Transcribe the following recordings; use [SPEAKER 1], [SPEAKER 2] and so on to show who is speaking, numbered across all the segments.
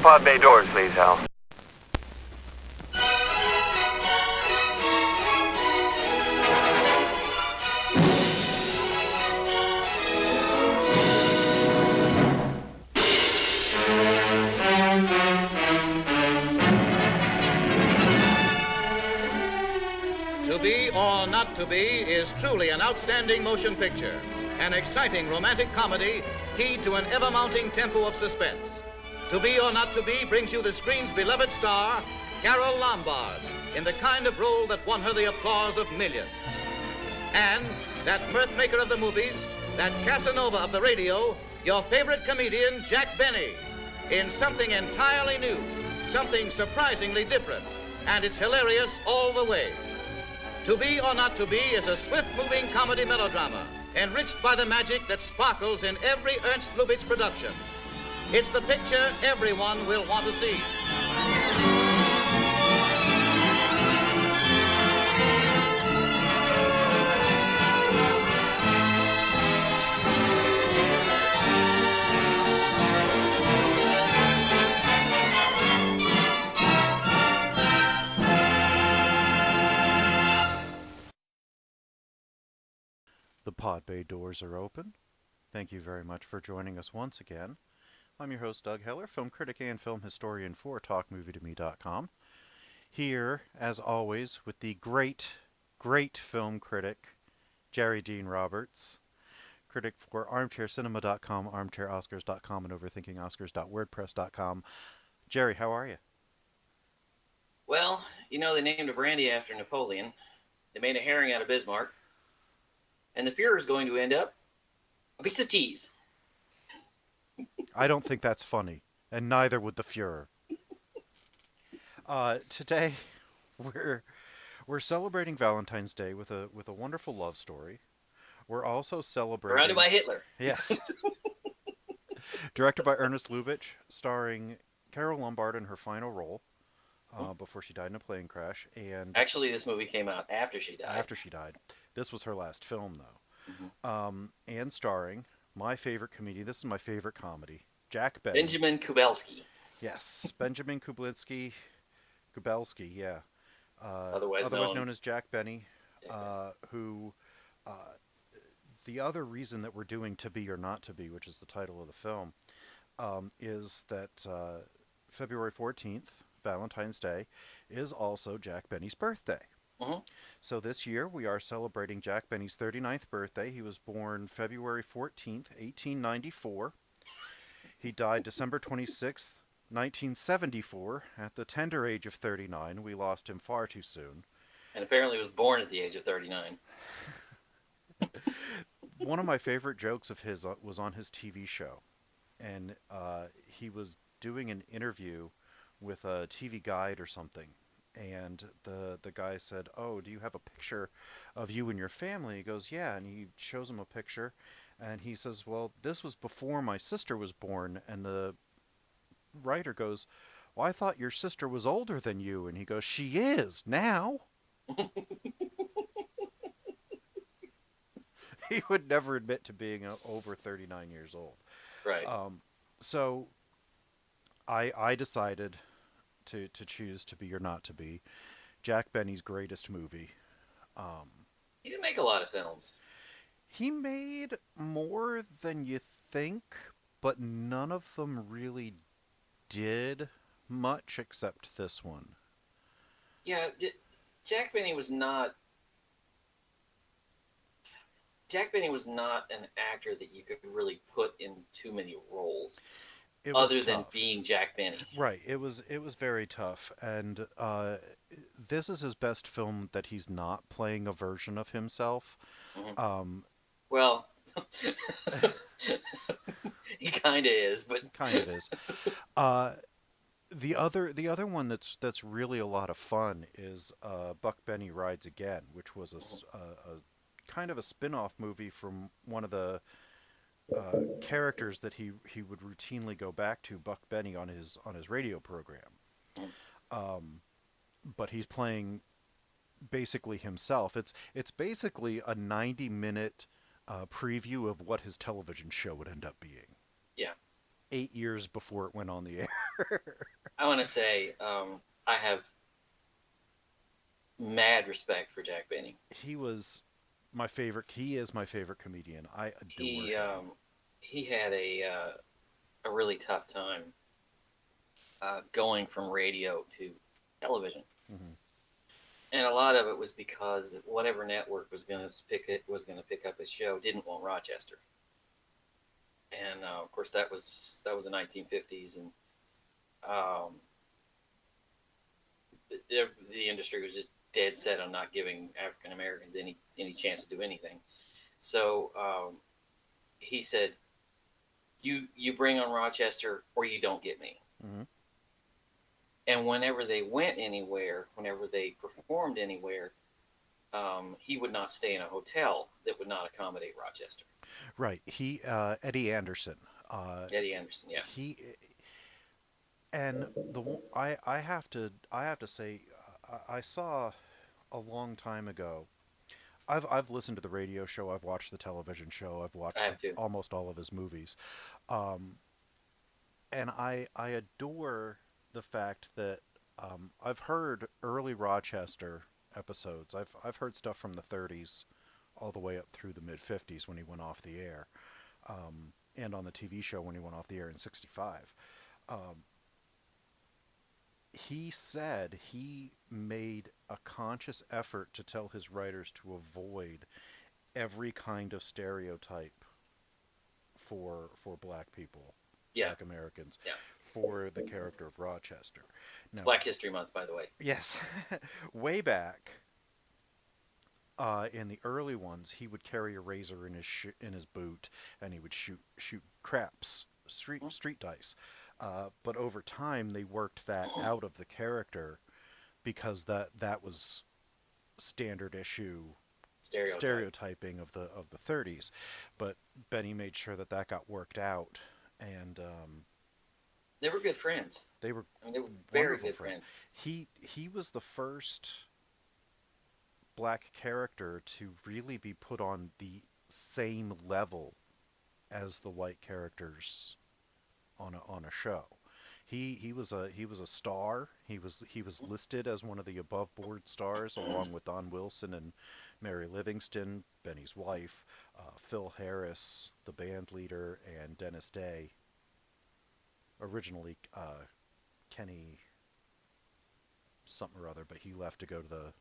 [SPEAKER 1] pod bay doors, please, Hal.
[SPEAKER 2] To Be or Not to Be is truly an outstanding motion picture, an exciting romantic comedy keyed to an ever-mounting tempo of suspense. To Be or Not to Be brings you the screen's beloved star, Carol Lombard, in the kind of role that won her the applause of millions. And that mirth maker of the movies, that Casanova of the radio, your favorite comedian, Jack Benny, in something entirely new, something surprisingly different, and it's hilarious all the way. To Be or Not to Be is a swift-moving comedy melodrama, enriched by the magic that sparkles in every Ernst Lubitsch production. It's the picture everyone will want to see.
[SPEAKER 3] The pod bay doors are open. Thank you very much for joining us once again. I'm your host, Doug Heller, film critic and film historian for TalkMovieToMe.com. Here, as always, with the great film critic, Jerry Dean Roberts, critic for ArmchairCinema.com, ArmchairOscars.com, and OverThinkingOscars.wordpress.com. Jerry, how are you?
[SPEAKER 4] Well, you know, they named a brandy after Napoleon. They made a herring out of Bismarck. And the Fuhrer is going to end up a piece of cheese.
[SPEAKER 3] I don't think that's funny, and neither would the Fuhrer. Today, we're celebrating Valentine's Day with a wonderful love story. We're also celebrating...
[SPEAKER 4] Surrounded by Hitler.
[SPEAKER 3] Yes. Directed by Ernst Lubitsch, starring Carol Lombard in her final role before she died in a plane crash. And
[SPEAKER 4] actually, this movie came out after she died.
[SPEAKER 3] After she died. This was her last film, though.
[SPEAKER 4] Mm-hmm.
[SPEAKER 3] And starring my favorite comedian. This is my favorite comedy. Jack Benny.
[SPEAKER 4] Benjamin Kubelski.
[SPEAKER 3] Yes, Benjamin Kubelski, yeah.
[SPEAKER 4] Otherwise
[SPEAKER 3] known as Jack Benny, who... the other reason that we're doing To Be or Not to Be, which is the title of the film, is that February 14th, Valentine's Day, is also Jack Benny's birthday.
[SPEAKER 4] Mm-hmm.
[SPEAKER 3] So this year we are celebrating Jack Benny's 39th birthday. He was born February 14th, 1894. He died December 26th, 1974, at the tender age of 39. We lost him far too soon.
[SPEAKER 4] And apparently was born at the age of 39.
[SPEAKER 3] One of my favorite jokes of his was on his TV show. And he was doing an interview with a TV guide or something. And the guy said, "Oh, do you have a picture of you and your family?" He goes, "Yeah." And he shows him a picture. And he says, "Well, this was before my sister was born." And the writer goes, "Well, I thought your sister was older than you." And he goes, "She is now." He would never admit to being over 39 years old.
[SPEAKER 4] Right.
[SPEAKER 3] So I decided to choose To Be or Not to Be, Jack Benny's greatest movie.
[SPEAKER 4] He didn't make a lot of films.
[SPEAKER 3] He made more than you think, but none of them really did much except this one.
[SPEAKER 4] Yeah, Jack Benny was not... Jack Benny was not an actor that you could really put in too many roles. Other than being Jack Benny.
[SPEAKER 3] Right. It was very tough. And this is his best film that he's not playing a version of himself.
[SPEAKER 4] Mm-hmm. Well, he kind of is, but...
[SPEAKER 3] Kind of is. The other one that's really a lot of fun is Buck Benny Rides Again, which was a kind of a spin-off movie from one of the characters that he would routinely go back to, Buck Benny, on his radio program. But he's playing basically himself. It's basically a 90-minute preview of what his television show would end up being.
[SPEAKER 4] Yeah.
[SPEAKER 3] 8 years before it went on the air.
[SPEAKER 4] I want to say I have mad respect for Jack Benny.
[SPEAKER 3] He was my favorite. He is my favorite comedian. I adore
[SPEAKER 4] He
[SPEAKER 3] him.
[SPEAKER 4] he had a really tough time going from radio to television,
[SPEAKER 3] Hmm.
[SPEAKER 4] and a lot of it was because whatever network was going to pick up his show didn't want Rochester, and of course that was the 1950s, and um, the industry was just dead set on not giving African Americans any chance to do anything. So he said, "You bring on Rochester, or you don't get me."
[SPEAKER 3] Hmm.
[SPEAKER 4] And whenever they went anywhere, whenever they performed anywhere, he would not stay in a hotel that would not accommodate Rochester.
[SPEAKER 3] Right. He Eddie Anderson. Uh,
[SPEAKER 4] Eddie Anderson, yeah.
[SPEAKER 3] he and I have to say I saw a long time ago. I've listened to the radio show. I've watched the television show. I've
[SPEAKER 4] I
[SPEAKER 3] watched
[SPEAKER 4] have to.
[SPEAKER 3] almost all of his movies, um, and I adore the fact that I've heard early Rochester episodes. I've heard stuff from the 30s all the way up through the mid 50s when he went off the air, and on the TV show when he went off the air in '65. Um, he said he made a conscious effort to tell his writers to avoid every kind of stereotype for black people,
[SPEAKER 4] Yeah,
[SPEAKER 3] black Americans,
[SPEAKER 4] yeah.
[SPEAKER 3] for the character of Rochester.
[SPEAKER 4] It's
[SPEAKER 3] Now,
[SPEAKER 4] Black History Month, by the way.
[SPEAKER 3] yes, way back in the early ones, he would carry a razor in in his boot, and he would shoot craps, street dice. But over time, they worked that out of the character because that was standard issue
[SPEAKER 4] Stereotype.
[SPEAKER 3] stereotyping of the 30s. But Benny made sure that that got worked out, and
[SPEAKER 4] They were good friends.
[SPEAKER 3] they were
[SPEAKER 4] I mean, they were very
[SPEAKER 3] wonderful
[SPEAKER 4] good
[SPEAKER 3] friends.
[SPEAKER 4] friends.
[SPEAKER 3] He was the first black character to really be put on the same level as the white characters on a show. He was a star. He was listed as one of the above board stars along with Don Wilson and Mary Livingston, Benny's wife, Phil Harris, the band leader, and Dennis Day. Originally Kenny something or other, but he left to go to the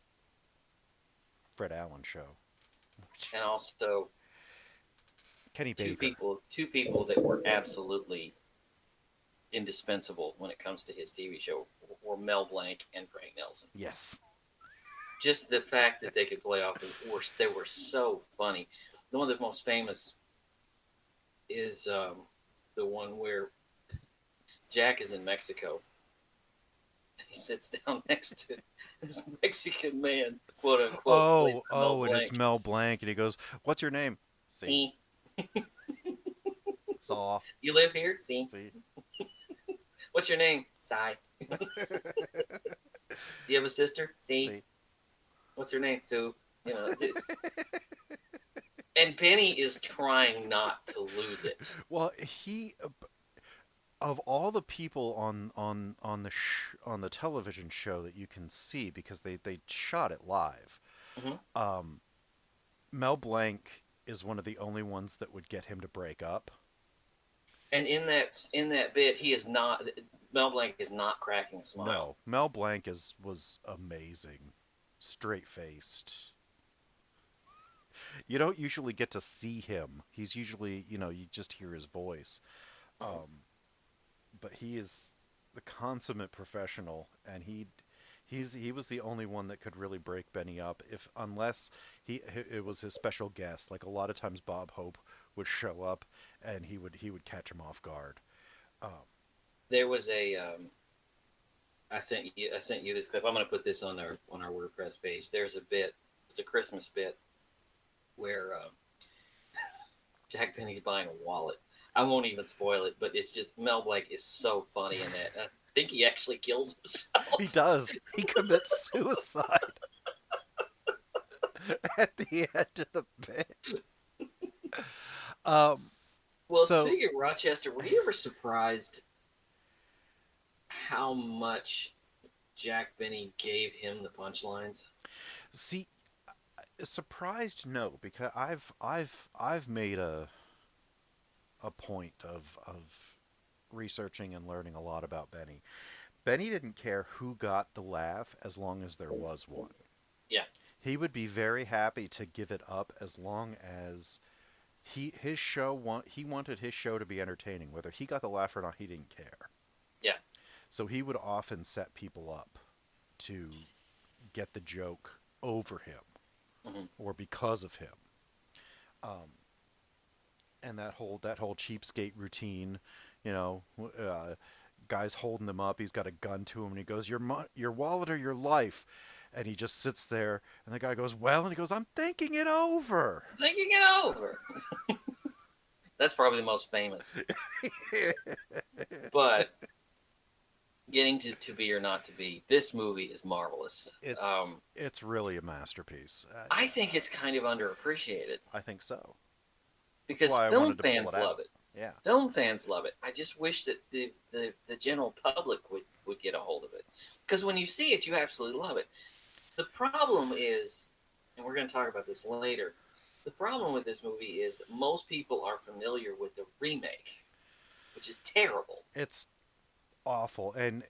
[SPEAKER 3] Fred Allen show.
[SPEAKER 4] And also
[SPEAKER 3] Kenny
[SPEAKER 4] two
[SPEAKER 3] Baker.
[SPEAKER 4] people that were absolutely indispensable when it comes to his TV show were Mel Blanc and Frank Nelson.
[SPEAKER 3] Yes.
[SPEAKER 4] Just the fact that they could play off they were so funny. One of the most famous is the one where Jack is in Mexico. He sits down next to this Mexican man, quote unquote, played by Mel
[SPEAKER 3] And it's
[SPEAKER 4] Blanc.
[SPEAKER 3] Mel Blanc, and he goes, "What's your name?" See,
[SPEAKER 4] See,
[SPEAKER 3] Saw.
[SPEAKER 4] you live here? See,
[SPEAKER 3] See.
[SPEAKER 4] what's your name? Sai. You have a sister? See,
[SPEAKER 3] See.
[SPEAKER 4] what's her name? Sue. You know, and Penny is trying not to lose it.
[SPEAKER 3] Well, he of all the people on on the television show that you can see because they shot it live.
[SPEAKER 4] Hmm.
[SPEAKER 3] Um, Mel Blanc is one of the only ones that would get him to break up.
[SPEAKER 4] And in that bit, he is not. Mel Blanc is not cracking a smile.
[SPEAKER 3] No, Mel Blanc was amazing, straight faced. You don't usually get to see him. He's usually, you just hear his voice. Um, but he is the consummate professional, and he was the only one that could really break Benny up, if unless it was his special guest. Like a lot of times, Bob Hope would show up, and he would catch him off guard. Um,
[SPEAKER 4] There was a. I sent you this clip. I'm going to put this on our WordPress page. There's a bit. It's a Christmas bit where Jack Benny's buying a wallet. I won't even spoil it, but it's just Mel Blanc is so funny in that. I think he actually kills himself.
[SPEAKER 3] he does. He commits suicide at the end of the bit. Um,
[SPEAKER 4] Well,
[SPEAKER 3] So,
[SPEAKER 4] speaking of Rochester, were you ever surprised how much Jack Benny gave him the punchlines?
[SPEAKER 3] see, surprised no, because I've made a point of researching and learning a lot about Benny. Benny didn't care who got the laugh as long as there was one.
[SPEAKER 4] Yeah,
[SPEAKER 3] He would be very happy to give it up as long as he wanted his show to be entertaining. Whether he got the laugh or not, he didn't care.
[SPEAKER 4] yeah.
[SPEAKER 3] So he would often set people up to get the joke over him
[SPEAKER 4] Hmm.
[SPEAKER 3] or because of him. Um, and that whole cheapskate routine, you know, guy's holding him up. He's got a gun to him, and he goes, your wallet or your life." And he just sits there, and the guy goes, "Well," and he goes, "I'm thinking it over."
[SPEAKER 4] Thinking it over. That's probably the most famous. But getting to be or not to be, this movie is marvelous.
[SPEAKER 3] It's really a masterpiece.
[SPEAKER 4] I think it's kind of underappreciated
[SPEAKER 3] I think so. That's
[SPEAKER 4] because
[SPEAKER 3] why I
[SPEAKER 4] film
[SPEAKER 3] wanted to pull it
[SPEAKER 4] fans love
[SPEAKER 3] out.
[SPEAKER 4] it.
[SPEAKER 3] Yeah.
[SPEAKER 4] Film fans love it. I just wish that the general public would get a hold of it. Because when you see it, you absolutely love it. The problem is, and we're going to talk about this later, the problem with this movie is that most people are familiar with the remake, which is terrible.
[SPEAKER 3] It's awful. And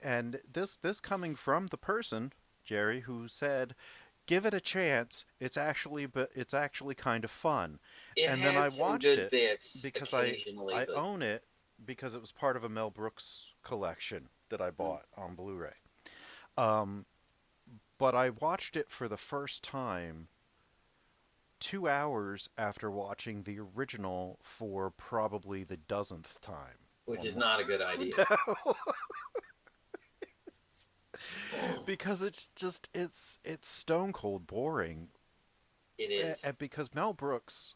[SPEAKER 3] this coming from the person, Jerry, who said, "Give it a chance. It's actually kind of fun."
[SPEAKER 4] It
[SPEAKER 3] And then I
[SPEAKER 4] has some
[SPEAKER 3] watched
[SPEAKER 4] good
[SPEAKER 3] it
[SPEAKER 4] bits
[SPEAKER 3] because
[SPEAKER 4] occasionally,
[SPEAKER 3] I
[SPEAKER 4] but
[SPEAKER 3] own it because it was part of a Mel Brooks collection that I
[SPEAKER 4] mm,
[SPEAKER 3] bought on Blu-ray. Um, but I watched it for the first time 2 hours after watching the original for probably the dozenth time.
[SPEAKER 4] which is
[SPEAKER 3] On
[SPEAKER 4] not a good idea.
[SPEAKER 3] because it's stone cold boring.
[SPEAKER 4] It is.
[SPEAKER 3] And because Mel Brooks,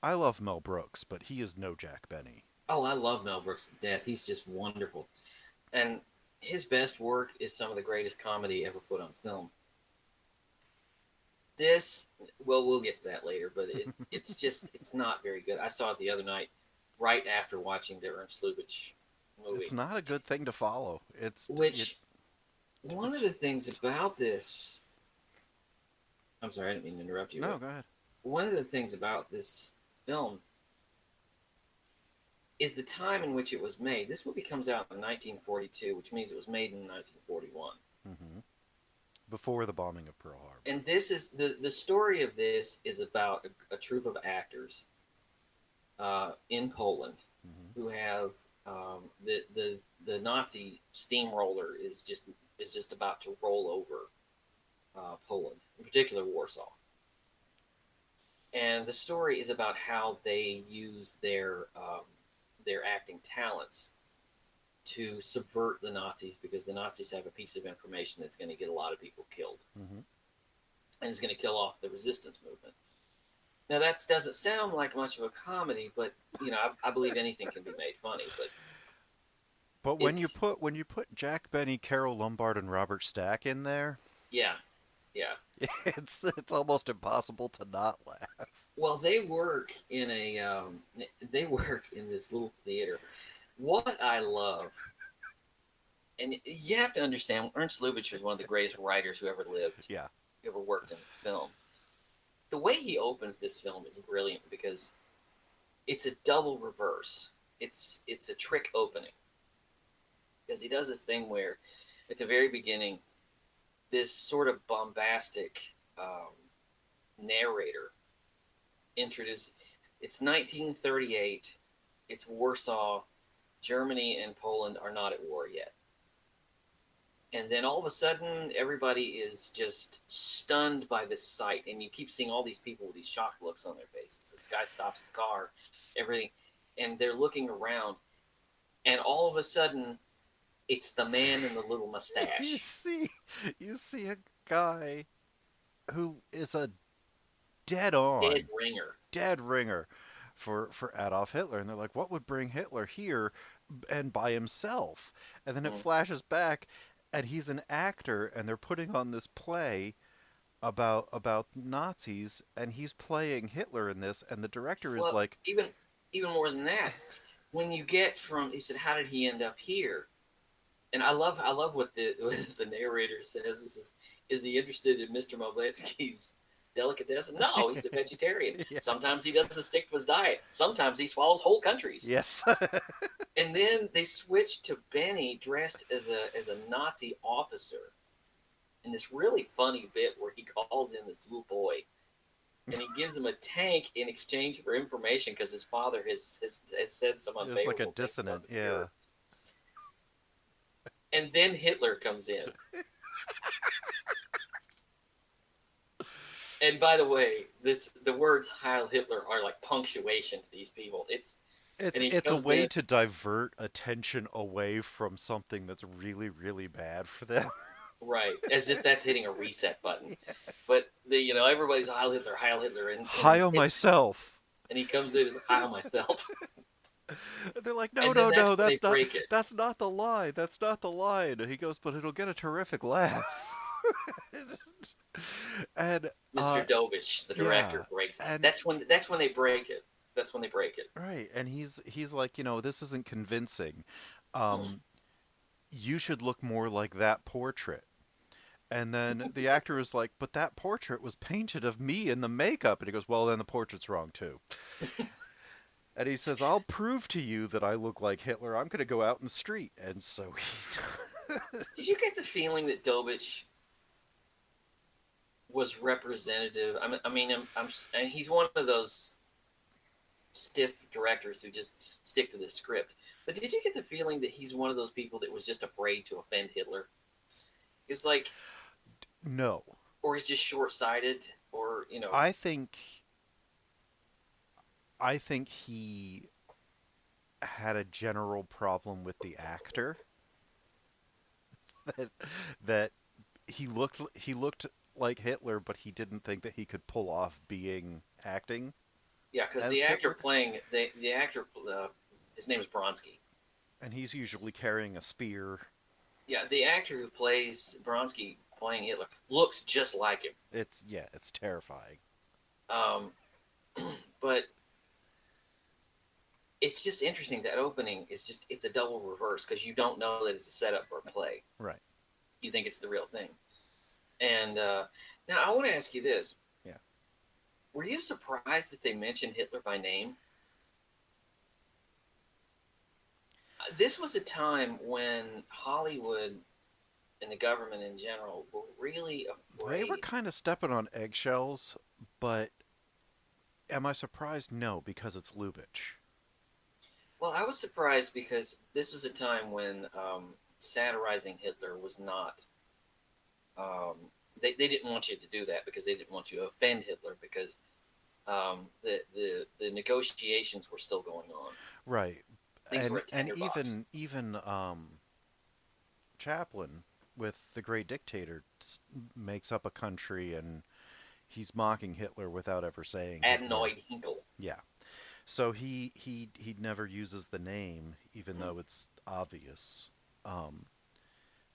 [SPEAKER 3] I love Mel Brooks, but he is no Jack Benny.
[SPEAKER 4] Oh, I love Mel Brooks to death. He's just wonderful. And his best work is some of the greatest comedy ever put on film. This, well, we'll get to that later, but it's not very good. I saw it the other night, right after watching the Ernst Lubitsch
[SPEAKER 3] It's
[SPEAKER 4] movie.
[SPEAKER 3] not a good thing to follow.
[SPEAKER 4] Which one of
[SPEAKER 3] It's
[SPEAKER 4] the things about this, I'm sorry, I didn't mean to interrupt you,
[SPEAKER 3] no,
[SPEAKER 4] but
[SPEAKER 3] go ahead.
[SPEAKER 4] one of the things about this film is the time in which it was made. This movie comes out in 1942, which means it was made in 1941.
[SPEAKER 3] Hmm. Before the bombing of Pearl Harbor.
[SPEAKER 4] And this is the story of this is about a troupe of actors in Poland
[SPEAKER 3] Hmm.
[SPEAKER 4] who have the Nazi steamroller is just about to roll over Poland, in particular Warsaw. And the story is about how they use their acting talents to subvert the Nazis because the Nazis have a piece of information that's going to get a lot of people killed
[SPEAKER 3] Hmm.
[SPEAKER 4] and is going to kill off the resistance movement. Now that doesn't sound like much of a comedy, but I believe anything can be made funny. But
[SPEAKER 3] But
[SPEAKER 4] it's
[SPEAKER 3] when you put Jack Benny, Carol Lombard, and Robert Stack in there,
[SPEAKER 4] yeah, yeah.
[SPEAKER 3] it's almost impossible to not laugh.
[SPEAKER 4] Well, they work in this little theater. What I love, and you have to understand, Ernst Lubitsch was one of the greatest writers who ever lived,
[SPEAKER 3] Yeah.
[SPEAKER 4] who ever worked in film. The way he opens this film is brilliant because it's a double reverse. It's a trick opening because he does this thing where, at the very beginning, this sort of bombastic narrator introduces. It's 1938. It's Warsaw. Germany and Poland are not at war yet. And then all of a sudden, everybody is just stunned by this sight, and you keep seeing all these people with these shocked looks on their faces. This guy stops his car, everything, and they're looking around, and all of a sudden, it's the man in the little
[SPEAKER 3] you
[SPEAKER 4] mustache.
[SPEAKER 3] see you see a guy who is a dead on
[SPEAKER 4] Dead ringer.
[SPEAKER 3] dead ringer for Adolf Hitler, and they're like, what would bring Hitler here and by himself? And then it
[SPEAKER 4] Mm.
[SPEAKER 3] flashes back, and he's an actor, and they're putting on this play about Nazis, and he's playing Hitler in this, and the director is
[SPEAKER 4] Well,
[SPEAKER 3] like,
[SPEAKER 4] even even more than that, when you get from, he said, how did he end up here? And I love what the narrator says. He says, is he interested in Mr. Mobletsky's delicatessen? No, he's a vegetarian.
[SPEAKER 3] Yeah.
[SPEAKER 4] Sometimes he doesn't stick to his diet. Sometimes he swallows whole countries.
[SPEAKER 3] Yes.
[SPEAKER 4] And then they switched to Benny dressed as a Nazi officer in this really funny bit where he calls in this little boy and he gives him a tank in exchange for information because his father has said some unfavorable
[SPEAKER 3] It's like a
[SPEAKER 4] things
[SPEAKER 3] dissonant,
[SPEAKER 4] about the
[SPEAKER 3] yeah.
[SPEAKER 4] Fuhrer. And then Hitler comes in. And by the way, the words Heil Hitler are like punctuation to these people. It's
[SPEAKER 3] a way to divert attention away from something that's really, really bad for them.
[SPEAKER 4] right, as if that's hitting a reset button.
[SPEAKER 3] Yeah.
[SPEAKER 4] But everybody's Heil Hitler,
[SPEAKER 3] Heil myself.
[SPEAKER 4] and he comes in as Heil myself.
[SPEAKER 3] They're like, no,
[SPEAKER 4] And then
[SPEAKER 3] no,
[SPEAKER 4] that's
[SPEAKER 3] no,
[SPEAKER 4] when they
[SPEAKER 3] that's not,
[SPEAKER 4] break it.
[SPEAKER 3] that's not the line. That's not the line. And he goes, but it'll get a terrific laugh. And
[SPEAKER 4] Mr. Lubitsch, the director,
[SPEAKER 3] yeah,
[SPEAKER 4] breaks.
[SPEAKER 3] and
[SPEAKER 4] That's when they break it. That's when they break it.
[SPEAKER 3] right, and he's like, this isn't convincing. You should look more like that portrait. And then the actor is like, but that portrait was painted of me in the makeup. And he goes, well, then the portrait's wrong too. And he says, I'll prove to you that I look like Hitler. I'm going to go out in the street. And so he...
[SPEAKER 4] Did you get the feeling that Lubitsch was representative? And he's one of those stiff directors who just stick to the script. But did you get the feeling that he's one of those people that was just afraid to offend Hitler? It's like...
[SPEAKER 3] No.
[SPEAKER 4] Or he's just short-sighted, or,
[SPEAKER 3] I think he had a general problem with the actor. that he looked like Hitler, but he didn't think that he could pull off being acting.
[SPEAKER 4] Yeah, because the actor playing the actor, his name is Bronsky,
[SPEAKER 3] and he's usually carrying a spear.
[SPEAKER 4] Yeah, the actor who plays Bronsky playing Hitler looks just like him.
[SPEAKER 3] It's terrifying.
[SPEAKER 4] But it's just interesting. That opening is it's a double reverse because you don't know that it's a setup or a play.
[SPEAKER 3] Right.
[SPEAKER 4] You think it's the real thing. And now I want to ask you this.
[SPEAKER 3] Yeah.
[SPEAKER 4] Were you surprised that they mentioned Hitler by name? This was a time when Hollywood and the government in general were really afraid.
[SPEAKER 3] They were kind of stepping on eggshells, but am I surprised? No, because it's Lubitsch.
[SPEAKER 4] Well, I was surprised because this was a time when satirizing Hitler was not... they didn't want you to do that because they didn't want you to offend Hitler because the negotiations were still going on.
[SPEAKER 3] Right.
[SPEAKER 4] Things were a tinderbox.
[SPEAKER 3] And even Chaplin with The Great Dictator makes up a country and he's mocking Hitler without ever saying
[SPEAKER 4] Adenoid Hinkle.
[SPEAKER 3] Yeah. So he never uses the name even though it's obvious. And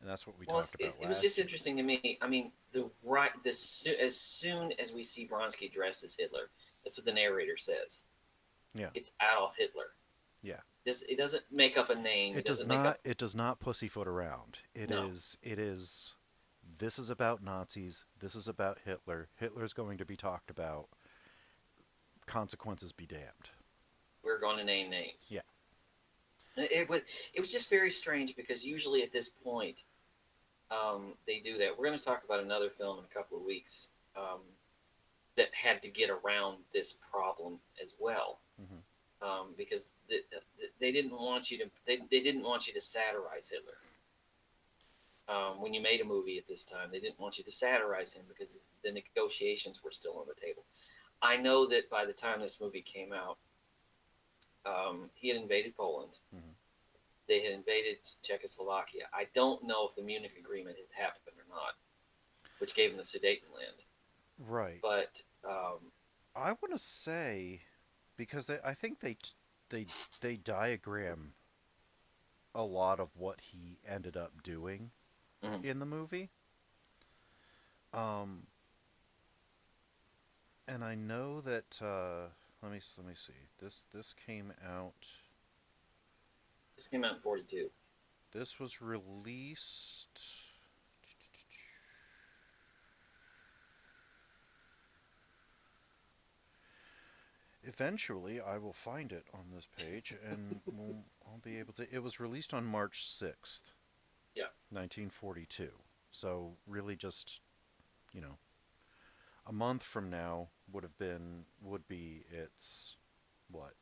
[SPEAKER 3] that's what we talked about.
[SPEAKER 4] It was just interesting to me. I mean, as soon as we see Bronsky dressed as Hitler, that's what the narrator says.
[SPEAKER 3] Yeah.
[SPEAKER 4] It's Adolf Hitler.
[SPEAKER 3] Yeah.
[SPEAKER 4] It doesn't make up a name.
[SPEAKER 3] It does not pussyfoot around. It is this is about Nazis. This is about Hitler. Hitler's going to be talked about. Consequences be damned.
[SPEAKER 4] We're going to name names.
[SPEAKER 3] Yeah.
[SPEAKER 4] It was just very strange because usually at this point they do that. We're going to talk about another film in a couple of weeks that had to get around this problem as well. Mm-hmm. Because they didn't want you to they didn't want you to satirize Hitler. When you made a movie at this time, they didn't want you to satirize him because the negotiations were still on the table. I know that by the time this movie came out, he had invaded Poland. Mm-hmm. They had invaded Czechoslovakia. I don't know if the Munich Agreement had happened or not, which gave them the Sudetenland.
[SPEAKER 3] Right.
[SPEAKER 4] But
[SPEAKER 3] I want to say, because I think they diagram a lot of what he ended up doing in the movie. And I know that let me see. This came out.
[SPEAKER 4] This came out in 42.
[SPEAKER 3] This was released. Eventually, I will find it on this page, and I'll be able to. It was released on March 6th,
[SPEAKER 4] Yeah.
[SPEAKER 3] 1942. So really, just you know, a month from now would be its what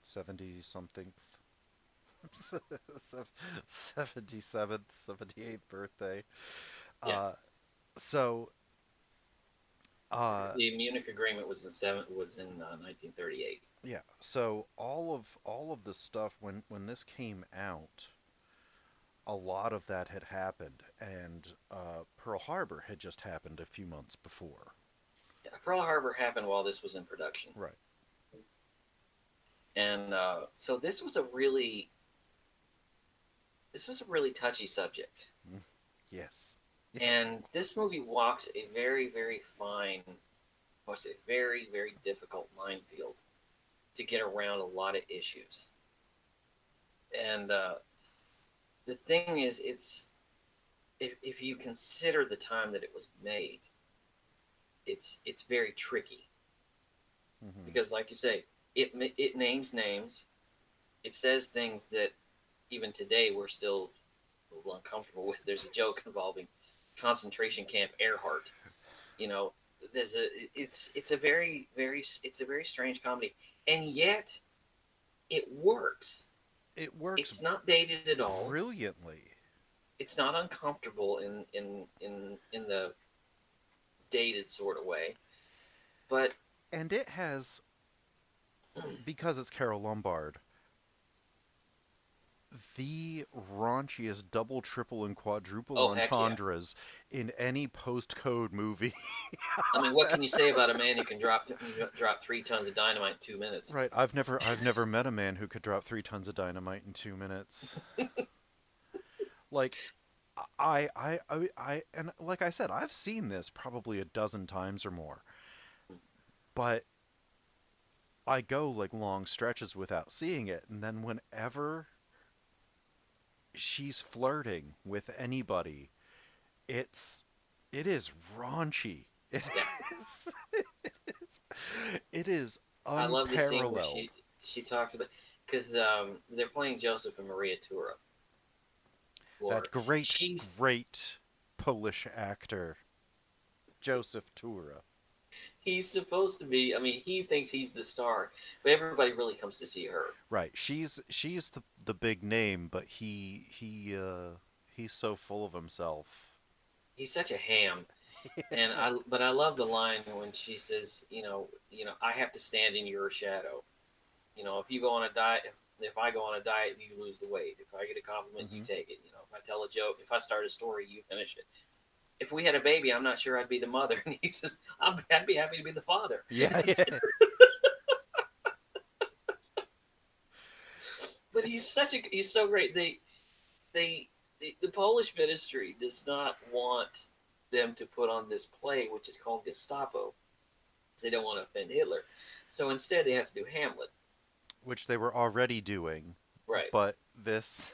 [SPEAKER 3] 70 something 77th 78th birthday.
[SPEAKER 4] Yeah.
[SPEAKER 3] Uh, so uh,
[SPEAKER 4] The Munich Agreement was in 1938.
[SPEAKER 3] yeah. So all of the stuff when this came out, a lot of that had happened, and Pearl Harbor had just happened a few months before.
[SPEAKER 4] Yeah, Pearl Harbor happened while this was in production,
[SPEAKER 3] Right.
[SPEAKER 4] and so this was a really touchy subject,
[SPEAKER 3] Yes.
[SPEAKER 4] and this movie walks a very very fine, was a very very difficult minefield to get around a lot of issues, and the thing is, if you consider the time that it was made, it's very tricky
[SPEAKER 3] Hmm.
[SPEAKER 4] because, like you say, it names names, it says things that even today we're still a little uncomfortable with. There's a joke involving concentration camp Earhart. You know, there's a it's a very very it's a very strange comedy, and yet it works.
[SPEAKER 3] It works
[SPEAKER 4] It's not dated at all.
[SPEAKER 3] brilliantly.
[SPEAKER 4] It's not uncomfortable in the dated sort of way, but
[SPEAKER 3] And it has, because it's Carol Lombard, the raunchiest double, triple, and quadruple
[SPEAKER 4] oh heck yeah.
[SPEAKER 3] entendres in any post-code movie.
[SPEAKER 4] I mean, what can you say about a man who can drop 3 tons of dynamite in 2 minutes?
[SPEAKER 3] Right. I've never met a man who could drop 3 tons of dynamite in 2 minutes. Like, and like I said, I've seen this probably a dozen times or more, but I go like long stretches without seeing it, and then whenever she's flirting with anybody, it's it is raunchy. It
[SPEAKER 4] Yeah,
[SPEAKER 3] is it is, it is
[SPEAKER 4] I love the scene where
[SPEAKER 3] unparalleled.
[SPEAKER 4] she talks about, because they're playing Joseph and Maria Tura.
[SPEAKER 3] That
[SPEAKER 4] Or
[SPEAKER 3] great,
[SPEAKER 4] she's
[SPEAKER 3] great Polish actor, Joseph Tura.
[SPEAKER 4] he's supposed to be. I mean, he thinks he's the star, but everybody really comes to see her.
[SPEAKER 3] Right. She's the big name, but he's so full of himself.
[SPEAKER 4] He's such a ham, and I love the line when she says, I have to stand in your shadow. If you go on a diet, if I go on a diet, you lose the weight. If I get a compliment, you
[SPEAKER 3] Hmm.
[SPEAKER 4] take it. If I tell a joke, if I start a story, you finish it. If we had a baby, I'm not sure I'd be the mother. And he says, I'd be happy to be the father.
[SPEAKER 3] Yeah, yeah.
[SPEAKER 4] But he's so great. The Polish ministry does not want them to put on this play, which is called Gestapo. They don't want to offend Hitler. So instead, they have to do Hamlet.
[SPEAKER 3] Which they were already doing,
[SPEAKER 4] Right.
[SPEAKER 3] but this.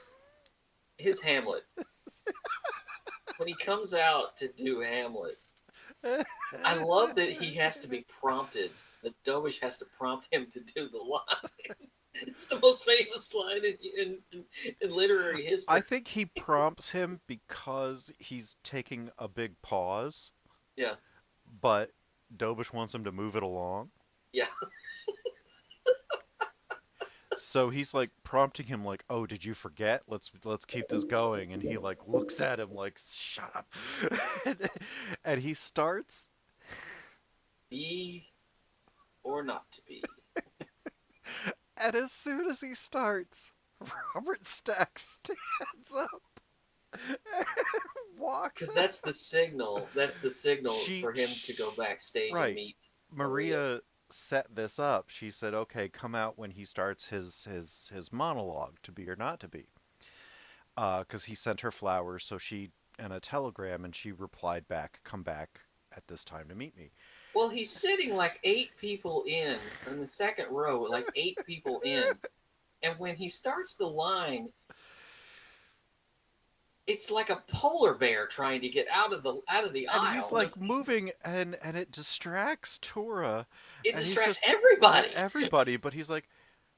[SPEAKER 4] His Hamlet. When he comes out to do Hamlet, I love that he has to be prompted. That Dobish has to prompt him to do the line. It's the most famous line in literary
[SPEAKER 3] I
[SPEAKER 4] history.
[SPEAKER 3] think he prompts him because he's taking a big pause,
[SPEAKER 4] Yeah,
[SPEAKER 3] but Dobish wants him to move it along.
[SPEAKER 4] yeah.
[SPEAKER 3] So he's like prompting him like, "Oh, did you forget? Let's keep this going." And he like looks at him like, "Shut up." And he starts,
[SPEAKER 4] Be or not to be.
[SPEAKER 3] and as soon as he starts, Robert Stack stands up and walks
[SPEAKER 4] Because
[SPEAKER 3] out.
[SPEAKER 4] that's the signal. That's the signal
[SPEAKER 3] She,
[SPEAKER 4] for him to go backstage and
[SPEAKER 3] right.
[SPEAKER 4] meet Maria.
[SPEAKER 3] Maria set this up. She said, "Okay, come out when he starts his monologue, to be or not to be." Because he sent her flowers, so she and a telegram, and she replied back, "Come back at this time to meet me."
[SPEAKER 4] Well, he's sitting like 8 people in the second row, like 8 people in. And when he starts the line, it's like a polar bear trying to get out of the
[SPEAKER 3] And he's
[SPEAKER 4] aisle.
[SPEAKER 3] like moving, and it distracts Tora,
[SPEAKER 4] It
[SPEAKER 3] and he's
[SPEAKER 4] distracts
[SPEAKER 3] just
[SPEAKER 4] everybody.
[SPEAKER 3] everybody. But he's like,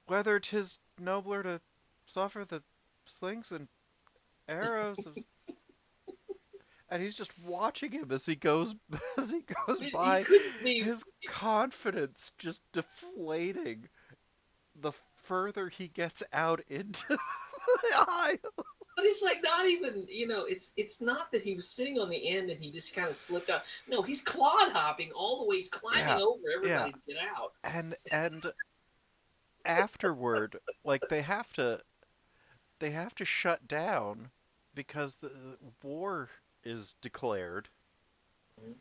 [SPEAKER 3] whether 'tis nobler to suffer the slings and arrows of, and he's just watching him as he goes as he goes
[SPEAKER 4] He
[SPEAKER 3] by,
[SPEAKER 4] couldn't be.
[SPEAKER 3] his confidence just deflating the further he gets out into the aisle.
[SPEAKER 4] But it's like not even, it's not that he was sitting on the end and he just kind of slipped out. No, he's clod hopping all the way. He's climbing
[SPEAKER 3] Yeah,
[SPEAKER 4] over
[SPEAKER 3] yeah,
[SPEAKER 4] everybody to get out.
[SPEAKER 3] and afterward, like they have to shut down because the war is declared,
[SPEAKER 4] Mhm.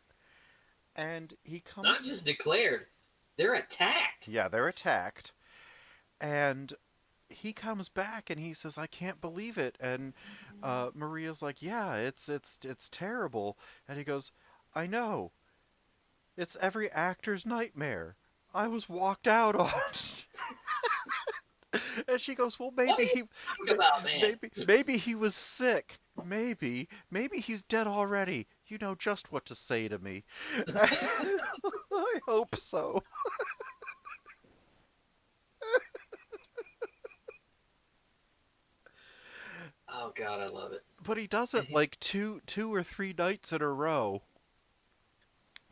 [SPEAKER 3] and he comes.
[SPEAKER 4] Not just declared, they're attacked.
[SPEAKER 3] Yeah, they're attacked, and he comes back and he says, "I can't believe it." And Maria's like, "Yeah, it's terrible." And he goes, "I know. It's every actor's nightmare. I was walked out on." And she goes, "Well,
[SPEAKER 4] What are
[SPEAKER 3] maybe
[SPEAKER 4] you
[SPEAKER 3] he,
[SPEAKER 4] talking about, man?
[SPEAKER 3] maybe he was sick. Maybe he's dead already. You know just what to say to me." I hope so.
[SPEAKER 4] Oh God, I love it.
[SPEAKER 3] But he does it like two or three nights in a row,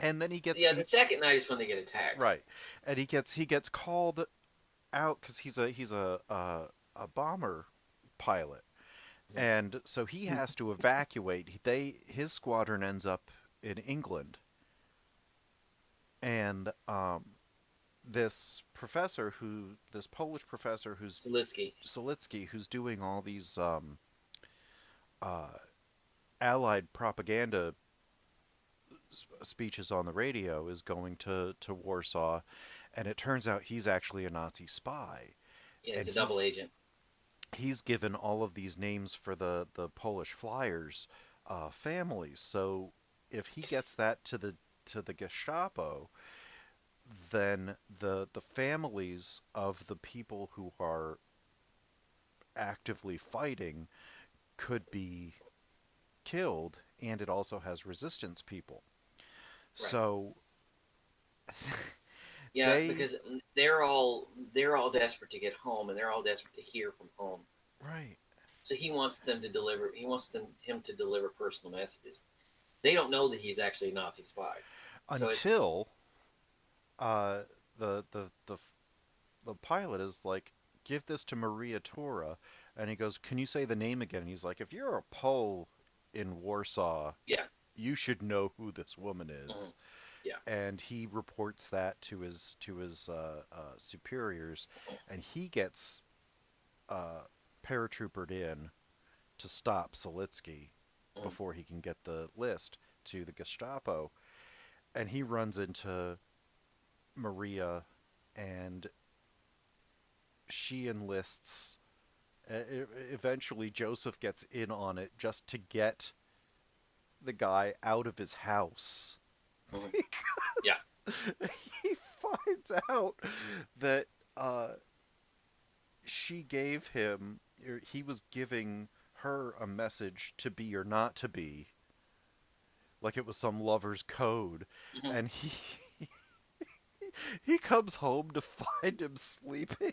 [SPEAKER 3] and then he gets
[SPEAKER 4] Yeah, the second night is when they get attacked.
[SPEAKER 3] right, and he gets called out because he's a bomber pilot, and so he has to evacuate. His squadron ends up in England, and this Polish professor who's
[SPEAKER 4] Selitsky.
[SPEAKER 3] Selitsky, who's doing all these uh, Allied propaganda speeches on the radio, is going to Warsaw, and it turns out he's actually a Nazi spy,
[SPEAKER 4] Yeah,
[SPEAKER 3] and
[SPEAKER 4] he's a double agent.
[SPEAKER 3] he's given all of these names for the Polish flyers' families. So if he gets that to the Gestapo, then the families of the people who are actively fighting could be killed, and it also has resistance people.
[SPEAKER 4] Right.
[SPEAKER 3] So
[SPEAKER 4] Yeah,
[SPEAKER 3] they
[SPEAKER 4] because they're all desperate to get home, and they're all desperate to hear from home.
[SPEAKER 3] right
[SPEAKER 4] So he wants them to deliver. He wants him to deliver personal messages. They don't know that he's actually a Nazi spy. So it's
[SPEAKER 3] until uh the the the the pilot is like, "Give this to Maria Tora," and he goes, "Can you say the name again?" And he's like, "If you're a Pole in Warsaw,
[SPEAKER 4] yeah,
[SPEAKER 3] you should know who this woman
[SPEAKER 4] mhm,
[SPEAKER 3] is."
[SPEAKER 4] yeah.
[SPEAKER 3] And he reports that to his superiors, and he gets paratroopered in to stop Selitsky
[SPEAKER 4] Mhm.
[SPEAKER 3] before he can get the list to the Gestapo, and he runs into Maria, and she enlists. Eventually, Joseph gets in on it just to get the guy out of his house.
[SPEAKER 4] Mhm. Yeah.
[SPEAKER 3] He finds out that she gave him, or he was giving her a message to be or not to be, like it was some lover's code,
[SPEAKER 4] Mhm.
[SPEAKER 3] and he comes home to find him sleeping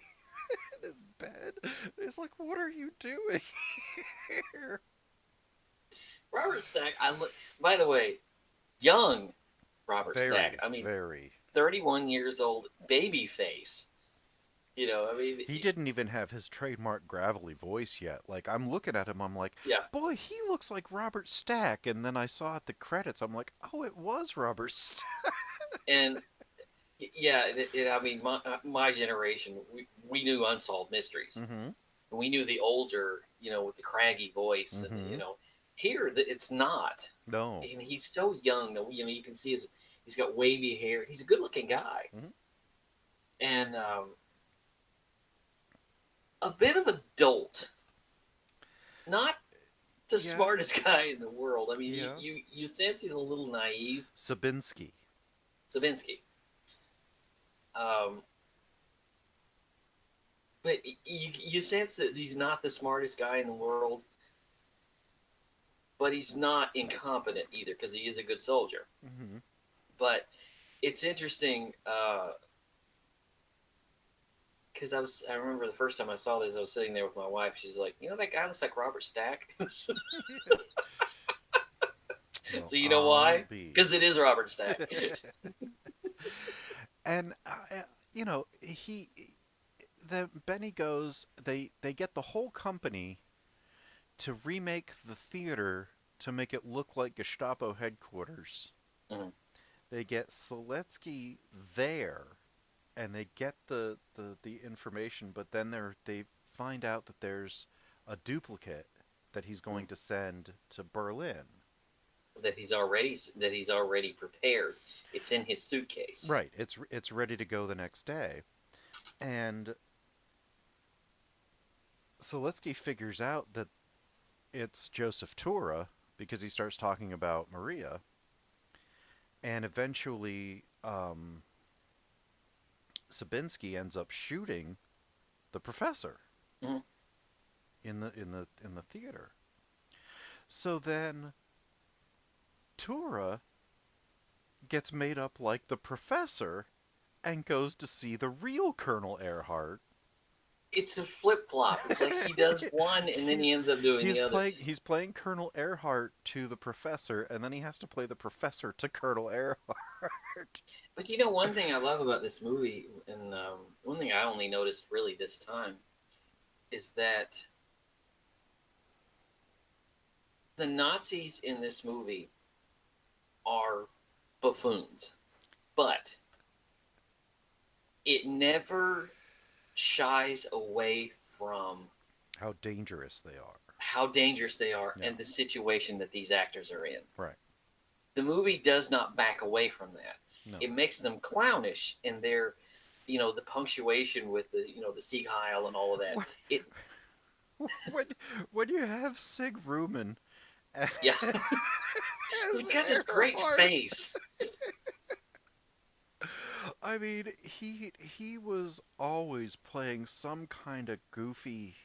[SPEAKER 3] in his bed. It's like, what are you doing here?
[SPEAKER 4] Robert Stack. By the way, young Robert Stack.
[SPEAKER 3] Very,
[SPEAKER 4] I mean,
[SPEAKER 3] very.
[SPEAKER 4] 31 years old, baby face. I mean,
[SPEAKER 3] He didn't even have his trademark gravelly voice yet. Like, I'm looking at him, I'm like,
[SPEAKER 4] yeah.
[SPEAKER 3] boy, he looks like Robert Stack. And then I saw at the credits, I'm like, oh, it was Robert Stack.
[SPEAKER 4] And yeah, I mean, my generation, we knew Unsolved Mysteries.
[SPEAKER 3] Mm-hmm.
[SPEAKER 4] We knew the older, with the craggy voice, and
[SPEAKER 3] Mm-hmm.
[SPEAKER 4] here it's not.
[SPEAKER 3] No.
[SPEAKER 4] And he's so young that you can see he's got wavy hair. He's a good looking guy,
[SPEAKER 3] Mm-hmm.
[SPEAKER 4] and a bit of a dolt. Not the
[SPEAKER 3] Yeah.
[SPEAKER 4] smartest guy in the world. I mean,
[SPEAKER 3] Yeah.
[SPEAKER 4] you sense he's a little naive.
[SPEAKER 3] Sabinski.
[SPEAKER 4] Sabinski. But you sense that he's not the smartest guy in the world, but he's not incompetent either because he is a good soldier.
[SPEAKER 3] Mm-hmm.
[SPEAKER 4] But it's interesting because I remember the first time I saw this, I was sitting there with my wife. She's like, "You know, that guy looks like Robert Stack." So
[SPEAKER 3] Well,
[SPEAKER 4] you know why?
[SPEAKER 3] be.
[SPEAKER 4] Because it is Robert Stack.
[SPEAKER 3] And Benny goes. They get the whole company to remake the theater to make it look like Gestapo headquarters.
[SPEAKER 4] Mhm.
[SPEAKER 3] They get Seletsky there, and they get the information, but then they find out that there's a duplicate that he's going to send to Berlin.
[SPEAKER 4] that he's already prepared. It's in his suitcase.
[SPEAKER 3] Right. It's ready to go the next day, and Seletsky figures out that it's Joseph Tura because he starts talking about Maria, and eventually Sabinski ends up shooting the professor
[SPEAKER 4] Mhm.
[SPEAKER 3] in the theater. So then Tura gets made up like the professor and goes to see the real Colonel Earhart.
[SPEAKER 4] It's a flip flop. It's like he does one and then he ends up doing the other.
[SPEAKER 3] He's playing Colonel Earhart to the professor, and then he has to play the professor to Colonel Earhart.
[SPEAKER 4] But you know, one thing I love about this movie, and one thing I only noticed really this time, is that the Nazis in this movie are buffoons, but it never shies away from
[SPEAKER 3] How dangerous they are.
[SPEAKER 4] how dangerous they are
[SPEAKER 3] Yeah.
[SPEAKER 4] and the situation that these actors are in.
[SPEAKER 3] Right.
[SPEAKER 4] The movie does not back away from that.
[SPEAKER 3] No.
[SPEAKER 4] It makes them clownish in their, the punctuation with the Sieg Heil and all of that. It
[SPEAKER 3] when you have Sig Ruman,
[SPEAKER 4] Yeah. He's got this great face.
[SPEAKER 3] I mean, he was always playing some kind of goofy.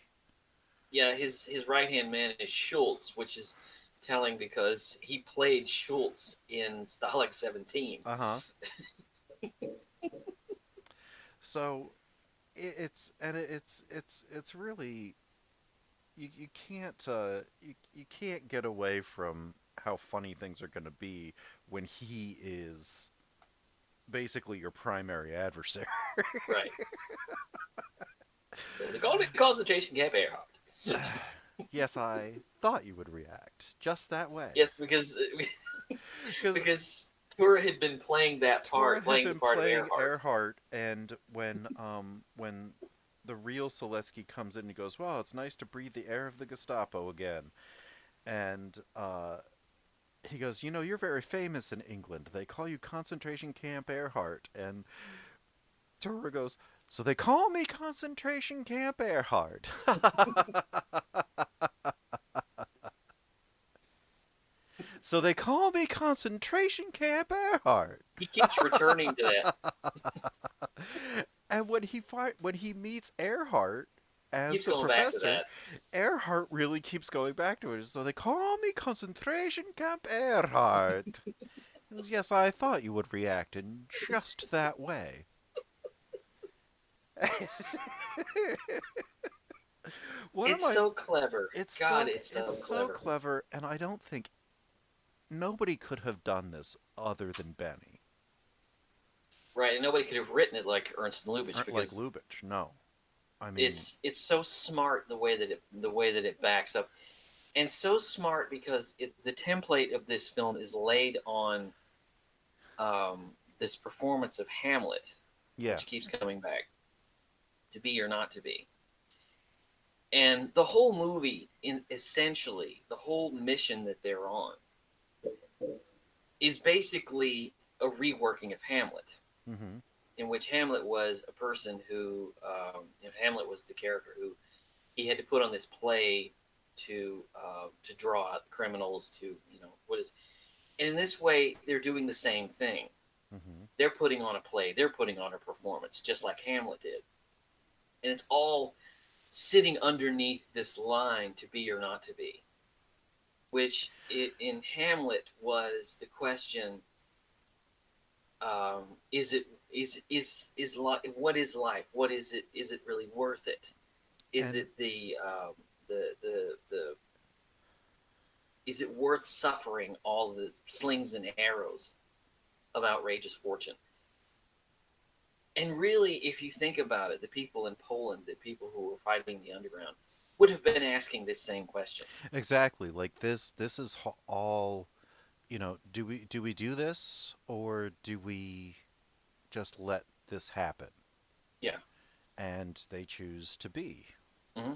[SPEAKER 4] Yeah, his right hand man is Schultz, which is telling because he played Schultz in Stalag 17.
[SPEAKER 3] Uh-huh. So it's really you can't get away from how funny things are going to be when he is basically your primary adversary.
[SPEAKER 4] Right. So they called it concentration camp Earhart.
[SPEAKER 3] Yes, I thought you would react just that way.
[SPEAKER 4] Yes, because Tura had been playing that part, playing the part of
[SPEAKER 3] Earhart, and when the real Seletsky comes in, he goes, "Well, it's nice to breathe the air of the Gestapo again," and he goes, "You know, you're very famous in England. They call you concentration camp Earhart," and Tura goes, "So they call me concentration camp Earhart." So they call me concentration camp Earhart.
[SPEAKER 4] He keeps returning to that.
[SPEAKER 3] And when he meets Earhart as
[SPEAKER 4] Keeps
[SPEAKER 3] the
[SPEAKER 4] going back to
[SPEAKER 3] professor,
[SPEAKER 4] that.
[SPEAKER 3] Earhart really keeps going back to it. So they call me concentration camp Earhart. He goes, "Yes, I thought you would react in just that way."
[SPEAKER 4] It's so clever.
[SPEAKER 3] It's
[SPEAKER 4] so
[SPEAKER 3] clever, and I don't think nobody could have done this other than Benny.
[SPEAKER 4] Right, and nobody could have written it like Ernst and Lubitsch because
[SPEAKER 3] like Lubitsch, no. I mean,
[SPEAKER 4] it's so smart the way that it backs up, and so smart because the template of this film is laid on this performance of Hamlet,
[SPEAKER 3] yeah,
[SPEAKER 4] which keeps coming back, to be or not to be. And the whole movie, essentially, the whole mission that they're on, is basically a reworking of Hamlet,
[SPEAKER 3] mm-hmm.
[SPEAKER 4] in which Hamlet was a person who, Hamlet was the character who he had to put on this play to draw out criminals to, and in this way they're doing the same thing.
[SPEAKER 3] Mm-hmm.
[SPEAKER 4] They're putting on a play. They're putting on a performance, just like Hamlet did. And it's all sitting underneath this line, to be or not to be, which in Hamlet was the question: is it what is life? What is it? Is it really worth it? Is
[SPEAKER 3] And
[SPEAKER 4] it the is it worth suffering all the slings and arrows of outrageous fortune? And really, if you think about it, the people in Poland, the people who were fighting the underground, would have been asking this same question.
[SPEAKER 3] exactly, like this is all, do we do this, or do we just let this happen?
[SPEAKER 4] Yeah.
[SPEAKER 3] And they choose to be.
[SPEAKER 4] Hmm.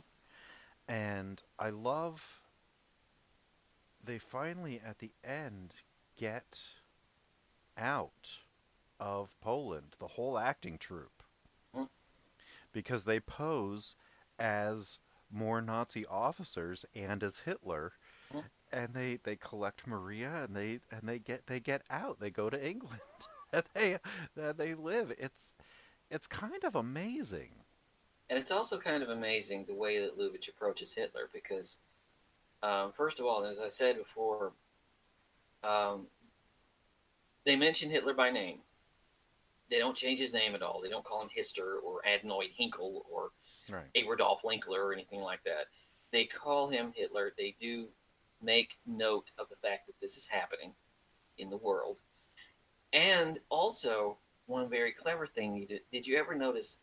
[SPEAKER 3] And I love they finally at the end get out of Poland, the whole acting troupe,
[SPEAKER 4] Hmm.
[SPEAKER 3] because they pose as more Nazi officers and as Hitler,
[SPEAKER 4] Hmm.
[SPEAKER 3] and they collect Maria, and they get out. They go to England, and they live. It's kind of amazing.
[SPEAKER 4] And it's also kind of amazing the way that Lubitsch approaches Hitler, because, first of all, as I said before, um, they mention Hitler by name. They don't change his name at all. They don't call him Hister or Adenoid Hinkle or
[SPEAKER 3] Right.
[SPEAKER 4] Adolf Linkler or anything like that. They call him Hitler. They do make note of the fact that this is happening in the world. And also, one very clever thing you did you ever notice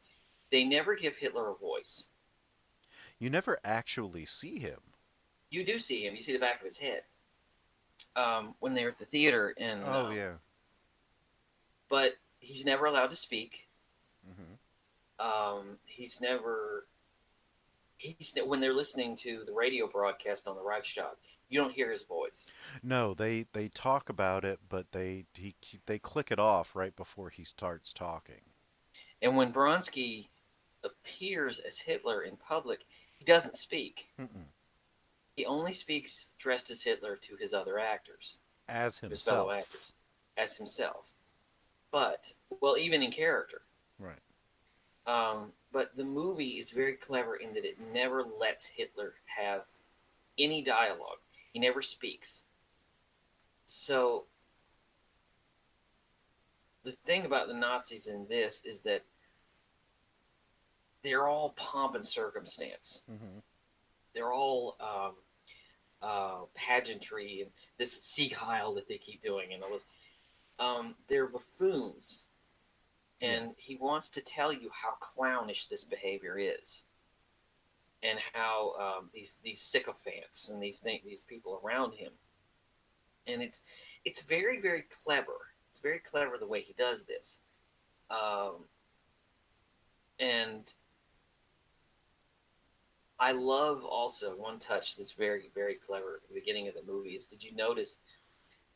[SPEAKER 4] they never give Hitler a voice?
[SPEAKER 3] You never actually see him.
[SPEAKER 4] You do see him. You see the back of his head when they're at the theater, and
[SPEAKER 3] Oh yeah.
[SPEAKER 4] but he's never allowed to speak.
[SPEAKER 3] Hmm.
[SPEAKER 4] He's never when they're listening to the radio broadcast on the Reichstag, you don't hear his voice.
[SPEAKER 3] No, they talk about it, but they click it off right before he starts talking.
[SPEAKER 4] And when Bronski appears as Hitler in public, he doesn't speak.
[SPEAKER 3] Mm-mm.
[SPEAKER 4] He only speaks dressed as Hitler to his other actors,
[SPEAKER 3] As
[SPEAKER 4] his fellow
[SPEAKER 3] himself.
[SPEAKER 4] actors, as himself. But, well, even in character.
[SPEAKER 3] Right.
[SPEAKER 4] But the movie is very clever in that it never lets Hitler have any dialogue. He never speaks. So the thing about the Nazis in this is that they're all pomp and circumstance.
[SPEAKER 3] Hmm.
[SPEAKER 4] They're all pageantry and this Sieg Heil that they keep doing and all this. They're buffoons,
[SPEAKER 3] Yeah.
[SPEAKER 4] and he wants to tell you how clownish this behavior is, and how these sycophants and these people around him, and it's very very clever. It's very clever the way he does this, and I love also one touch that's very very clever at the beginning of the movie is, did you notice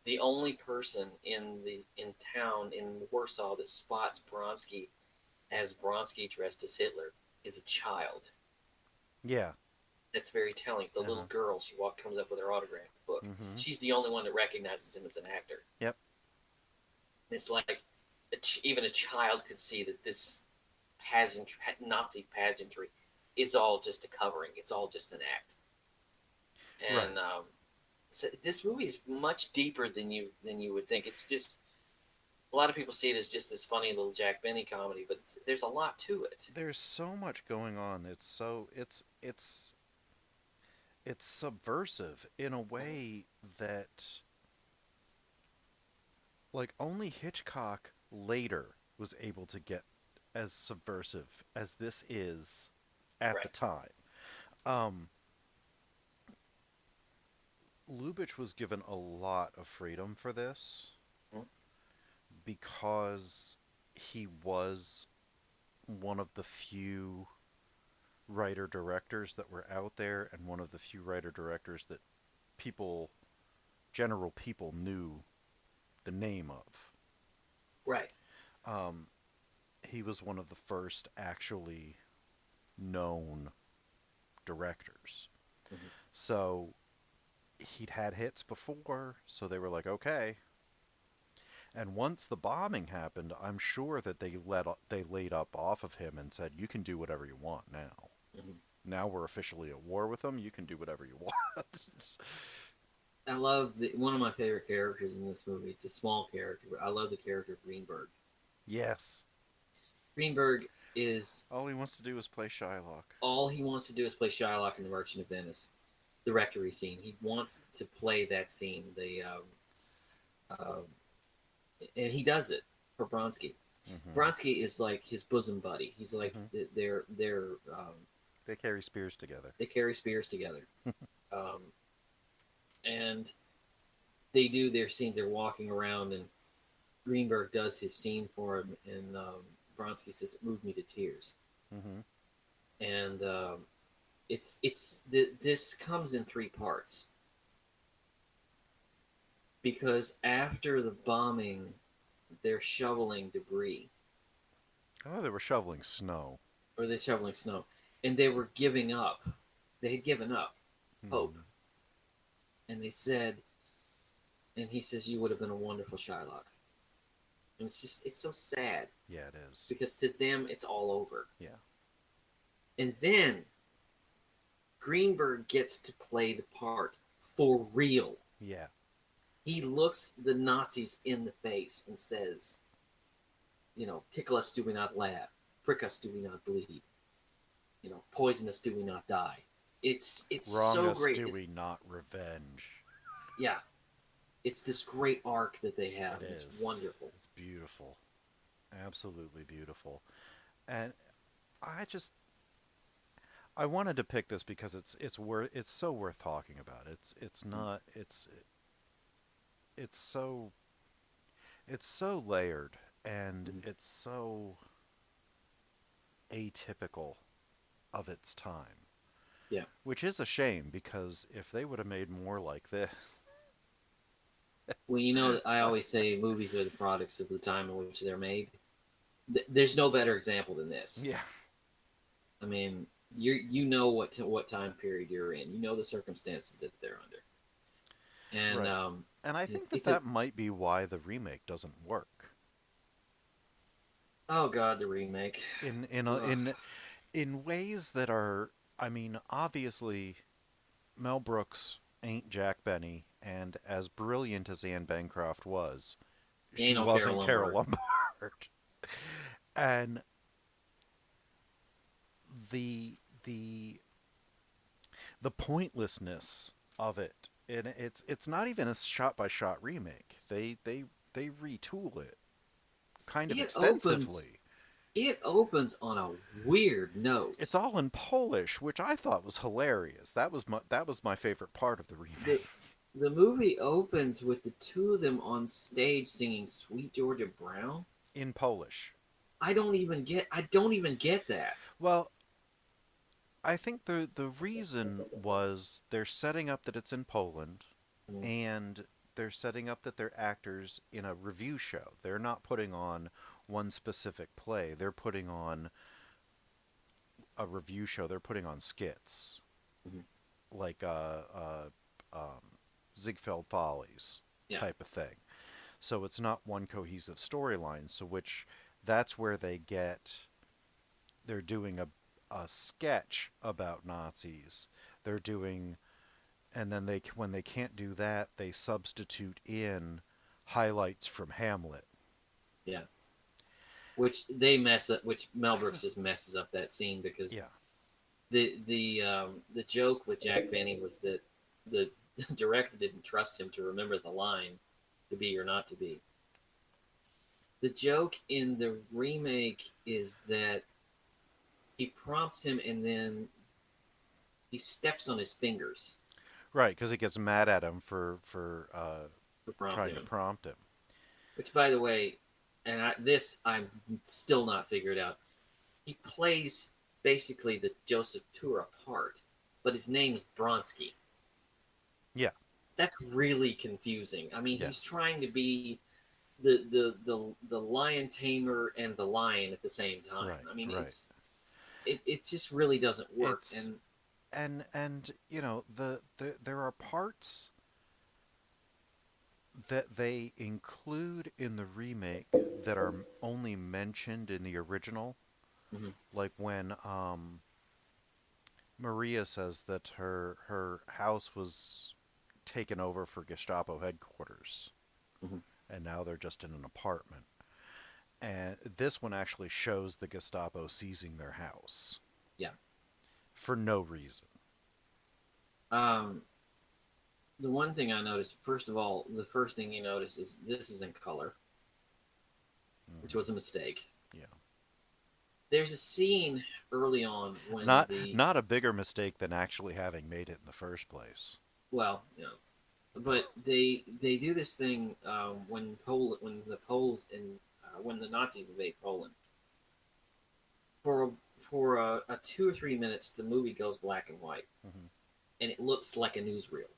[SPEAKER 4] the only person in town in Warsaw that spots Bronski as Bronski dressed as Hitler is a child?
[SPEAKER 3] Yeah.
[SPEAKER 4] That's very telling. It's a little
[SPEAKER 3] Uh-huh.
[SPEAKER 4] girl. Comes up with her autograph book.
[SPEAKER 3] Hmm.
[SPEAKER 4] She's the only one that recognizes him as an actor.
[SPEAKER 3] Yep.
[SPEAKER 4] It's like even a child could see that this Nazi pageantry is all just a covering. It's all just an act.
[SPEAKER 3] Right.
[SPEAKER 4] And so this movie is much deeper than you would think. It's just a lot of people see it as just this funny little Jack Benny comedy, but there's a lot to it.
[SPEAKER 3] There's so much going on. It's subversive in a way that, like, only Hitchcock later was able to get as subversive as this is at the
[SPEAKER 4] Right.
[SPEAKER 3] time. Um, Lubitsch was given a lot of freedom for this
[SPEAKER 4] Mhm.
[SPEAKER 3] because he was one of the few writer directors that were out there, and one of the few writer directors that people, general people, knew the name of.
[SPEAKER 4] Right.
[SPEAKER 3] Um, he was one of the first actually known directors.
[SPEAKER 4] Mhm.
[SPEAKER 3] So he'd had hits before, so they were like, okay. And once the bombing happened, I'm sure that they laid up off of him and said, "You can do whatever you want now.
[SPEAKER 4] Mhm.
[SPEAKER 3] Now we're officially at war with them. You can do whatever you want."
[SPEAKER 4] I love one of my favorite characters in this movie. It's a small character, but I love the character of Greenberg.
[SPEAKER 3] Yes.
[SPEAKER 4] Greenberg is
[SPEAKER 3] All he wants to do is play Shylock.
[SPEAKER 4] all he wants to do is play Shylock in The Merchant of Venice, the rectory scene. He wants to play that scene. Um, and he does it for Bronsky.
[SPEAKER 3] Hmm.
[SPEAKER 4] Bronsky is like his bosom buddy. He's like
[SPEAKER 3] Hmm.
[SPEAKER 4] they
[SPEAKER 3] They carry spears together.
[SPEAKER 4] carry spears together, um, and they do their scene. They're walking around, and Greenberg does his scene for him, and Bronsky says, "It moved me to tears."
[SPEAKER 3] Hmm.
[SPEAKER 4] And this comes in three parts because after the bombing, they're shoveling debris
[SPEAKER 3] Oh, they were shoveling snow.
[SPEAKER 4] or they're shoveling snow, and they were giving up. They had given up hope,
[SPEAKER 3] Hmm.
[SPEAKER 4] and they said, and he says, "You would have been a wonderful Shylock." And it's so sad
[SPEAKER 3] Yeah, it is.
[SPEAKER 4] because to them it's all over.
[SPEAKER 3] Yeah.
[SPEAKER 4] And then Greenberg gets to play the part for real.
[SPEAKER 3] Yeah.
[SPEAKER 4] He looks the Nazis in the face and says, tickle us do we not laugh, prick us do we not bleed, poison us do we not die. It's
[SPEAKER 3] Wrong
[SPEAKER 4] so
[SPEAKER 3] us
[SPEAKER 4] great.
[SPEAKER 3] do we not revenge.
[SPEAKER 4] Yeah, it's this great arc that they have.
[SPEAKER 3] It
[SPEAKER 4] It's
[SPEAKER 3] is.
[SPEAKER 4] wonderful.
[SPEAKER 3] It's beautiful. Absolutely beautiful. And I just I wanted to pick this because it's so worth talking about. It's not it's so it's so layered and
[SPEAKER 4] Mhm.
[SPEAKER 3] it's so atypical of its time.
[SPEAKER 4] Yeah.
[SPEAKER 3] Which is a shame because if they would have made more like this.
[SPEAKER 4] Well, I always say movies are the products of the time in which they're made. There's no better example than this.
[SPEAKER 3] Yeah.
[SPEAKER 4] I mean, you know what time period you're in. You know the circumstances that they're under, and
[SPEAKER 3] Right. And I think
[SPEAKER 4] it's a
[SPEAKER 3] that might be why the remake doesn't work.
[SPEAKER 4] oh god, the remake. Ugh.
[SPEAKER 3] In ways that are, I mean, obviously Mel Brooks ain't Jack Benny, and as brilliant as Anne Bancroft was,
[SPEAKER 4] Ain't
[SPEAKER 3] she
[SPEAKER 4] no Carol
[SPEAKER 3] wasn't Carol
[SPEAKER 4] Lombard.
[SPEAKER 3] Lombard. And the the the pointlessness of it, and it's not even a shot by shot remake. They retool it kind of
[SPEAKER 4] It opens.
[SPEAKER 3] extensively.
[SPEAKER 4] It opens on a weird note.
[SPEAKER 3] It's all in Polish, which I thought was hilarious. That was my favorite part of the remake.
[SPEAKER 4] the The movie opens with the two of them on stage singing "Sweet Georgia Brown."
[SPEAKER 3] In Polish.
[SPEAKER 4] I don't even get. I don't even get that.
[SPEAKER 3] Well, I think the reason was they're setting up that it's in Poland,
[SPEAKER 4] Mm.
[SPEAKER 3] and they're setting up that they're actors in a review show. They're not putting on one specific play. They're putting on a review show. They're putting on skits,
[SPEAKER 4] Mhm.
[SPEAKER 3] like Ziegfeld Follies
[SPEAKER 4] Yeah.
[SPEAKER 3] type of thing. So it's not one cohesive storyline. So which that's where they're doing a sketch about Nazis. They're doing, and then when they can't do that, they substitute in highlights from Hamlet.
[SPEAKER 4] Yeah. Which they mess up. Which Mel Brooks just messes up that scene because
[SPEAKER 3] Yeah.
[SPEAKER 4] the joke with Jack Benny was that the director didn't trust him to remember the line, "To be or not to be." The joke in the remake is that he prompts him and then he steps on his fingers
[SPEAKER 3] Right, because he gets mad at him
[SPEAKER 4] for
[SPEAKER 3] trying
[SPEAKER 4] prompting
[SPEAKER 3] to
[SPEAKER 4] him.
[SPEAKER 3] prompt him.
[SPEAKER 4] Which, by the way, I'm still not figured out. He plays basically the Joseph Tura part, but his name's Bronsky.
[SPEAKER 3] Yeah.
[SPEAKER 4] That's really confusing. I mean,
[SPEAKER 3] Yeah.
[SPEAKER 4] he's trying to be the lion tamer and the lion at the same time.
[SPEAKER 3] Right.
[SPEAKER 4] I mean,
[SPEAKER 3] Right.
[SPEAKER 4] it just really doesn't work.
[SPEAKER 3] It's and you know there are parts that they include in the remake that are only mentioned in the original,
[SPEAKER 4] Hmm.
[SPEAKER 3] like when Maria says that her house was taken over for Gestapo headquarters,
[SPEAKER 4] Hmm.
[SPEAKER 3] and now they're just in an apartment. And this one actually shows the Gestapo seizing their house
[SPEAKER 4] Yeah.
[SPEAKER 3] for no reason.
[SPEAKER 4] Um, the one thing I noticed, first of all, the first thing you notice is this is in color, which was a mistake.
[SPEAKER 3] Yeah.
[SPEAKER 4] There's a scene early on when
[SPEAKER 3] Not
[SPEAKER 4] the
[SPEAKER 3] not a bigger mistake than actually having made it in the first place.
[SPEAKER 4] well, but they do this thing when the Poles and when the Nazis invade Poland for 2 or 3 minutes the movie goes black and white
[SPEAKER 3] Hmm.
[SPEAKER 4] and it looks like a newsreel.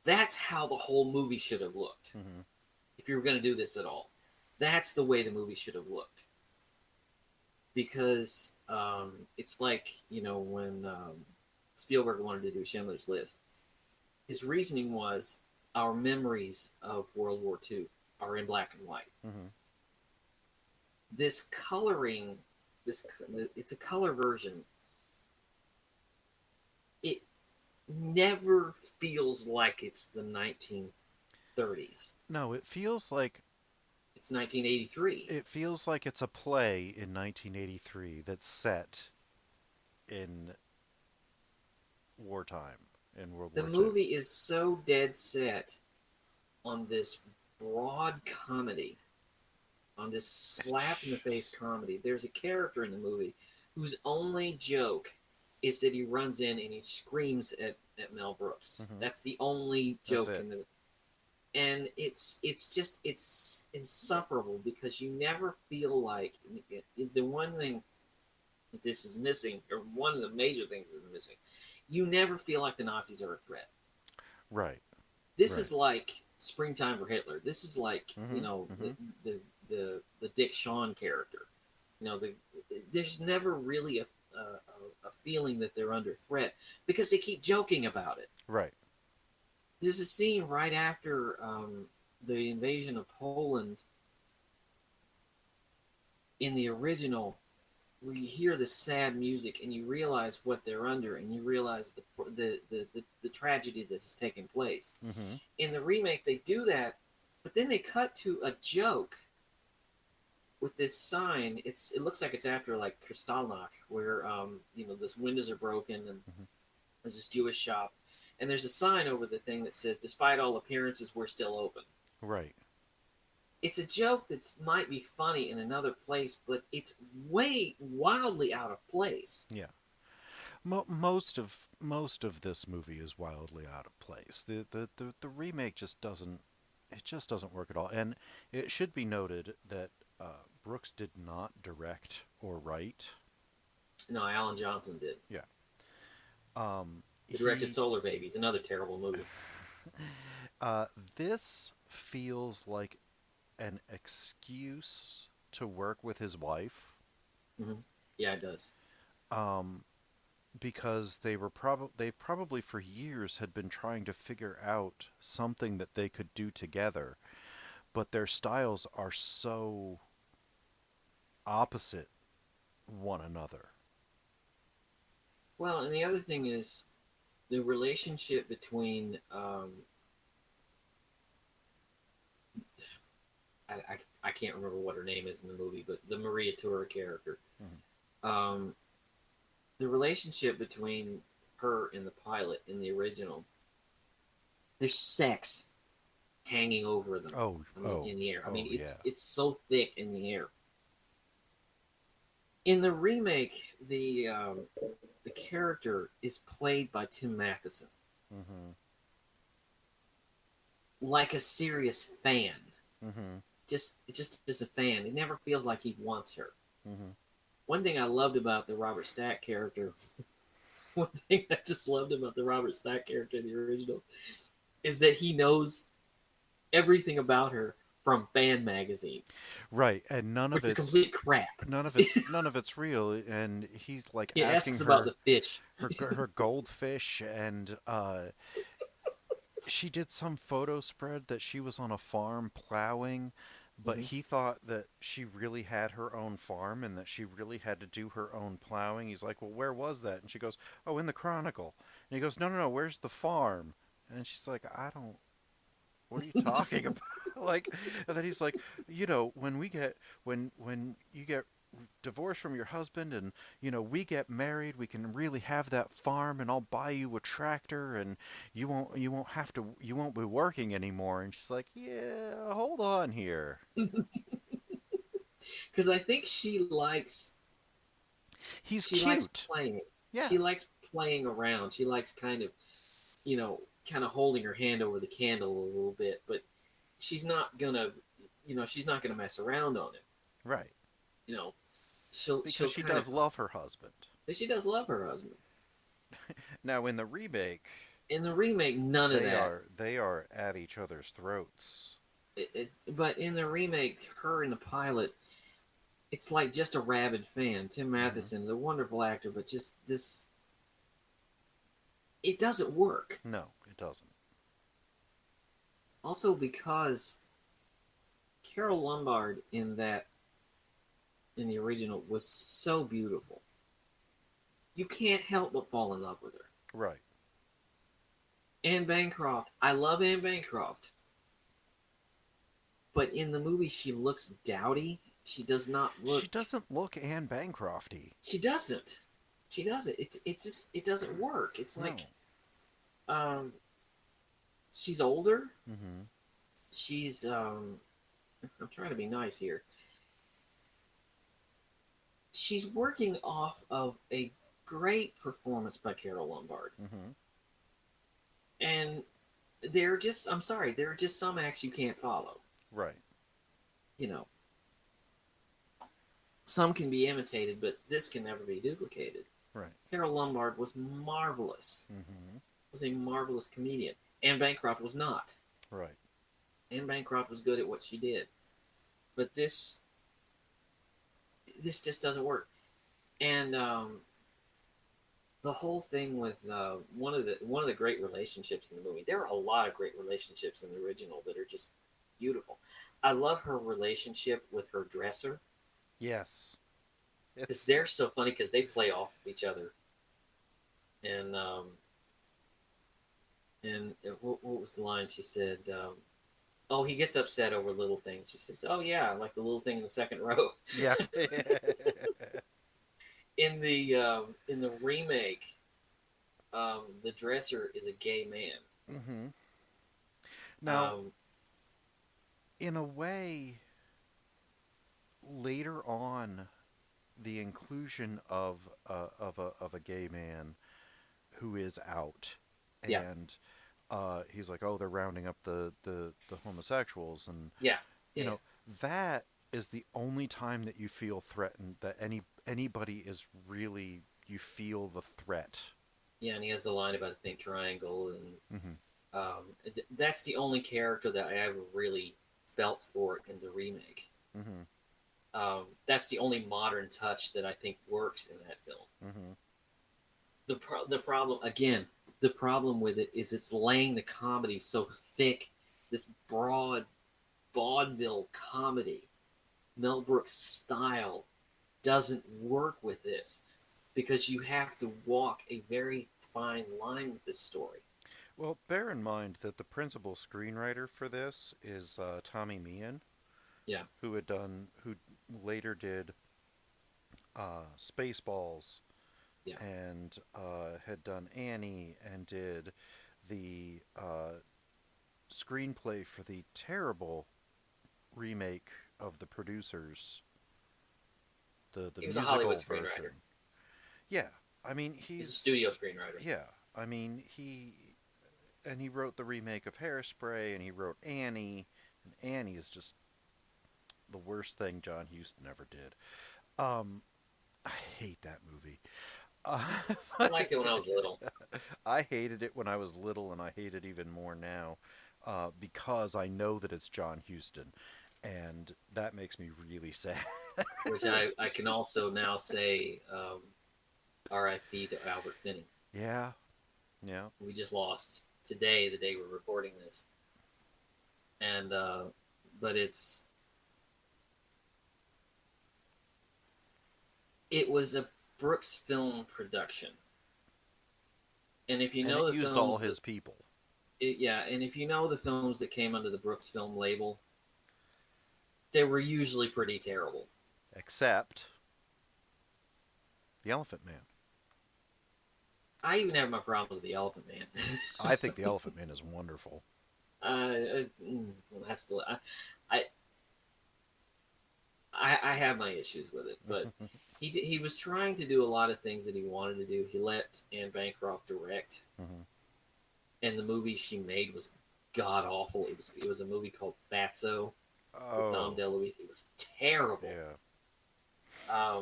[SPEAKER 4] That's how the whole movie should have looked
[SPEAKER 3] Hmm.
[SPEAKER 4] if you were going to do this at all. That's the way the movie should have looked because it's like when Spielberg wanted to do Schindler's List. His reasoning was our memories of World War II are in black and white.
[SPEAKER 3] Hmm.
[SPEAKER 4] This coloring, this it's a color version. It never feels like it's the 1930s.
[SPEAKER 3] No, it feels like
[SPEAKER 4] It's 1983.
[SPEAKER 3] it's a play in 1983 that's set in wartime in World
[SPEAKER 4] The
[SPEAKER 3] War II.
[SPEAKER 4] movie is so dead set on this broad comedy, on this slap in the face comedy. There's a character in the movie whose only joke is that he runs in and he screams at Mel Brooks.
[SPEAKER 3] Hmm.
[SPEAKER 4] That's the only
[SPEAKER 3] That's
[SPEAKER 4] joke
[SPEAKER 3] it.
[SPEAKER 4] in the and it's insufferable because you never feel like the one thing that this is missing, or one of the major things is missing, you never feel like the Nazis are a threat.
[SPEAKER 3] Right.
[SPEAKER 4] This
[SPEAKER 3] Right.
[SPEAKER 4] is like Springtime for Hitler. This is like
[SPEAKER 3] Hmm. Hmm.
[SPEAKER 4] the Dick Shawn character. The there's never really a feeling that they're under threat because they keep joking about it.
[SPEAKER 3] Right.
[SPEAKER 4] There's a scene right after the invasion of Poland in the original where you hear the sad music and you realize what they're under and you realize the tragedy that has taken place.
[SPEAKER 3] Hmm.
[SPEAKER 4] In the remake, they do that, but then they cut to a joke with this sign. It looks like it's after like Kristallnacht, where this windows are broken and
[SPEAKER 3] Hmm.
[SPEAKER 4] there's this Jewish shop, and there's a sign over the thing that says, "Despite all appearances, we're still open."
[SPEAKER 3] Right.
[SPEAKER 4] It's a joke that might be funny in another place, but it's way wildly out of place.
[SPEAKER 3] Yeah. Most of this movie is wildly out of place. The remake just doesn't work at all. And it should be noted that Brooks did not direct or write.
[SPEAKER 4] No, Alan Johnson did.
[SPEAKER 3] Yeah.
[SPEAKER 4] He directed
[SPEAKER 3] He
[SPEAKER 4] Solar Babies, another terrible movie.
[SPEAKER 3] This feels like an excuse to work with his wife.
[SPEAKER 4] Hmm. Yeah, it does.
[SPEAKER 3] Um, because they probably for years had been trying to figure out something that they could do together, but their styles are so opposite one another.
[SPEAKER 4] Well, and the other thing is the relationship between I can't remember what her name is in the movie, but the Maria Tura character.
[SPEAKER 3] Hmm.
[SPEAKER 4] Um, the relationship between her and the pilot in the original, there's sex hanging over them.
[SPEAKER 3] Oh,
[SPEAKER 4] In the air. I mean,
[SPEAKER 3] yeah.
[SPEAKER 4] it's so thick in the air. In the remake, the character is played by Tim Matheson,
[SPEAKER 3] Hmm.
[SPEAKER 4] like a serious fan.
[SPEAKER 3] Hmm.
[SPEAKER 4] Just as a fan, it never feels like he wants her.
[SPEAKER 3] Hmm.
[SPEAKER 4] One thing I loved about the Robert Stack character, one thing I just loved about the Robert Stack character in the original, is that he knows everything about her from fan magazines,
[SPEAKER 3] Right, and
[SPEAKER 4] which are complete crap.
[SPEAKER 3] none of it's real. And he's like
[SPEAKER 4] He
[SPEAKER 3] asking
[SPEAKER 4] asks about
[SPEAKER 3] her
[SPEAKER 4] the fish.
[SPEAKER 3] her goldfish, and she did some photo spread that she was on a farm plowing, but
[SPEAKER 4] Hmm.
[SPEAKER 3] he thought that she really had her own farm and that she really had to do her own plowing. He's like, "Well, where was that?" And she goes, "Oh, in the Chronicle." And he goes, "No, no, no, where's the farm?" And she's like, "I don't what are you talking about?" Like, and then he's like, when we get when you get divorced from your husband and we get married, we can really have that farm and I'll buy you a tractor and you won't be working anymore. And she's like, "Yeah, hold on here."
[SPEAKER 4] Because I think
[SPEAKER 3] He's
[SPEAKER 4] she likes
[SPEAKER 3] cute.
[SPEAKER 4] playing.
[SPEAKER 3] Yeah.
[SPEAKER 4] She likes playing around. She likes kind of holding her hand over the candle a little bit, but she's not gonna, she's not gonna mess around on it.
[SPEAKER 3] Right.
[SPEAKER 4] You know, she'll
[SPEAKER 3] Because she
[SPEAKER 4] kind of,
[SPEAKER 3] does love her husband.
[SPEAKER 4] but she does love her husband.
[SPEAKER 3] Now in the remake,
[SPEAKER 4] In the remake, none of that.
[SPEAKER 3] they are at each other's throats.
[SPEAKER 4] But in the remake, her and the pilot, it's like just a rabid fan. Tim
[SPEAKER 3] Hmm.
[SPEAKER 4] Matheson's a wonderful actor, but just this, it doesn't work.
[SPEAKER 3] No, it doesn't.
[SPEAKER 4] Also because Carol Lombard in the original was so beautiful. You can't help but fall in love with her.
[SPEAKER 3] Right.
[SPEAKER 4] Anne Bancroft, I love Anne Bancroft, but in the movie she looks dowdy. She does not
[SPEAKER 3] She
[SPEAKER 4] look.
[SPEAKER 3] doesn't look Anne Bancrofty.
[SPEAKER 4] She doesn't. She doesn't. It just it doesn't work. It's
[SPEAKER 3] No.
[SPEAKER 4] like um, she's older.
[SPEAKER 3] Hmm.
[SPEAKER 4] She's I'm trying to be nice here. She's working off of a great performance by Carol Lombard,
[SPEAKER 3] Hmm.
[SPEAKER 4] and there are just I'm sorry, there are just some acts you can't follow.
[SPEAKER 3] Right.
[SPEAKER 4] You know, some can be imitated, but this can never be duplicated.
[SPEAKER 3] Right.
[SPEAKER 4] Carol Lombard was marvelous.
[SPEAKER 3] Hmm.
[SPEAKER 4] Was a marvelous comedian. Anne Bancroft was not.
[SPEAKER 3] Right.
[SPEAKER 4] Anne Bancroft was good at what she did, but this just doesn't work. And the whole thing with one of the great relationships in the movie. There are a lot of great relationships in the original that are just beautiful. I love her relationship with her dresser
[SPEAKER 3] Yes.
[SPEAKER 4] because
[SPEAKER 3] It's
[SPEAKER 4] they're so funny because they play off each other. And what was the line she said? Oh, he gets upset over little things. She says, "Oh yeah, like the little thing in the second row."
[SPEAKER 3] yeah.
[SPEAKER 4] In the remake, the dresser is a gay man.
[SPEAKER 3] Hmm. Now,
[SPEAKER 4] Um,
[SPEAKER 3] in a way, later on, the inclusion of a gay man who is out,
[SPEAKER 4] yeah,
[SPEAKER 3] and he's like, "Oh, they're rounding up the homosexuals," and
[SPEAKER 4] yeah,
[SPEAKER 3] you
[SPEAKER 4] yeah,
[SPEAKER 3] know that is the only time that you feel threatened, that anybody is really, you feel the threat.
[SPEAKER 4] yeah. And he has the line about a pink triangle, and
[SPEAKER 3] Hmm.
[SPEAKER 4] that's the only character that I ever really felt for in the remake.
[SPEAKER 3] Hmm.
[SPEAKER 4] That's the only modern touch that I think works in that film.
[SPEAKER 3] Hmm.
[SPEAKER 4] The problem again, the problem with it is it's laying the comedy so thick. This broad vaudeville comedy, Mel Brooks style, doesn't work with this because you have to walk a very fine line with this story.
[SPEAKER 3] Well, bear in mind that the principal screenwriter for this is Tommy Meehan,
[SPEAKER 4] Yeah,
[SPEAKER 3] who later did Spaceballs
[SPEAKER 4] yeah.
[SPEAKER 3] and had done Annie and did the screenplay for the terrible remake of The Producers, the
[SPEAKER 4] He was a Hollywood
[SPEAKER 3] musical
[SPEAKER 4] screenwriter.
[SPEAKER 3] version. Yeah, I mean
[SPEAKER 4] He's a
[SPEAKER 3] he's
[SPEAKER 4] studio screenwriter.
[SPEAKER 3] yeah, I mean he wrote the remake of Hairspray and he wrote Annie, and Annie is just the worst thing John Huston ever did. Um, I hate that movie. Uh,
[SPEAKER 4] I liked it when I was little.
[SPEAKER 3] I hated it when I was little, and I hate it even more now because I know that it's John Huston, and that makes me really sad.
[SPEAKER 4] Which I can also now say R.I.P. to Albert Finney.
[SPEAKER 3] Yeah, yeah.
[SPEAKER 4] We just lost. today, the day we're recording this, and but it was a Brooks film production, and if you
[SPEAKER 3] And
[SPEAKER 4] know
[SPEAKER 3] it
[SPEAKER 4] the
[SPEAKER 3] used all
[SPEAKER 4] films,
[SPEAKER 3] his people.
[SPEAKER 4] yeah, and if you know the films that came under the Brooks film label, they were usually pretty terrible.
[SPEAKER 3] Except the Elephant Man.
[SPEAKER 4] I even have my problems with the Elephant Man.
[SPEAKER 3] I think the Elephant Man is wonderful.
[SPEAKER 4] That's still I, I have my issues with it, but he was trying to do a lot of things that he wanted to do. He let Anne Bancroft direct, and the movie she made was god awful. It was a movie called Fatso with Tom DeLuise. It was terrible.
[SPEAKER 3] Yeah.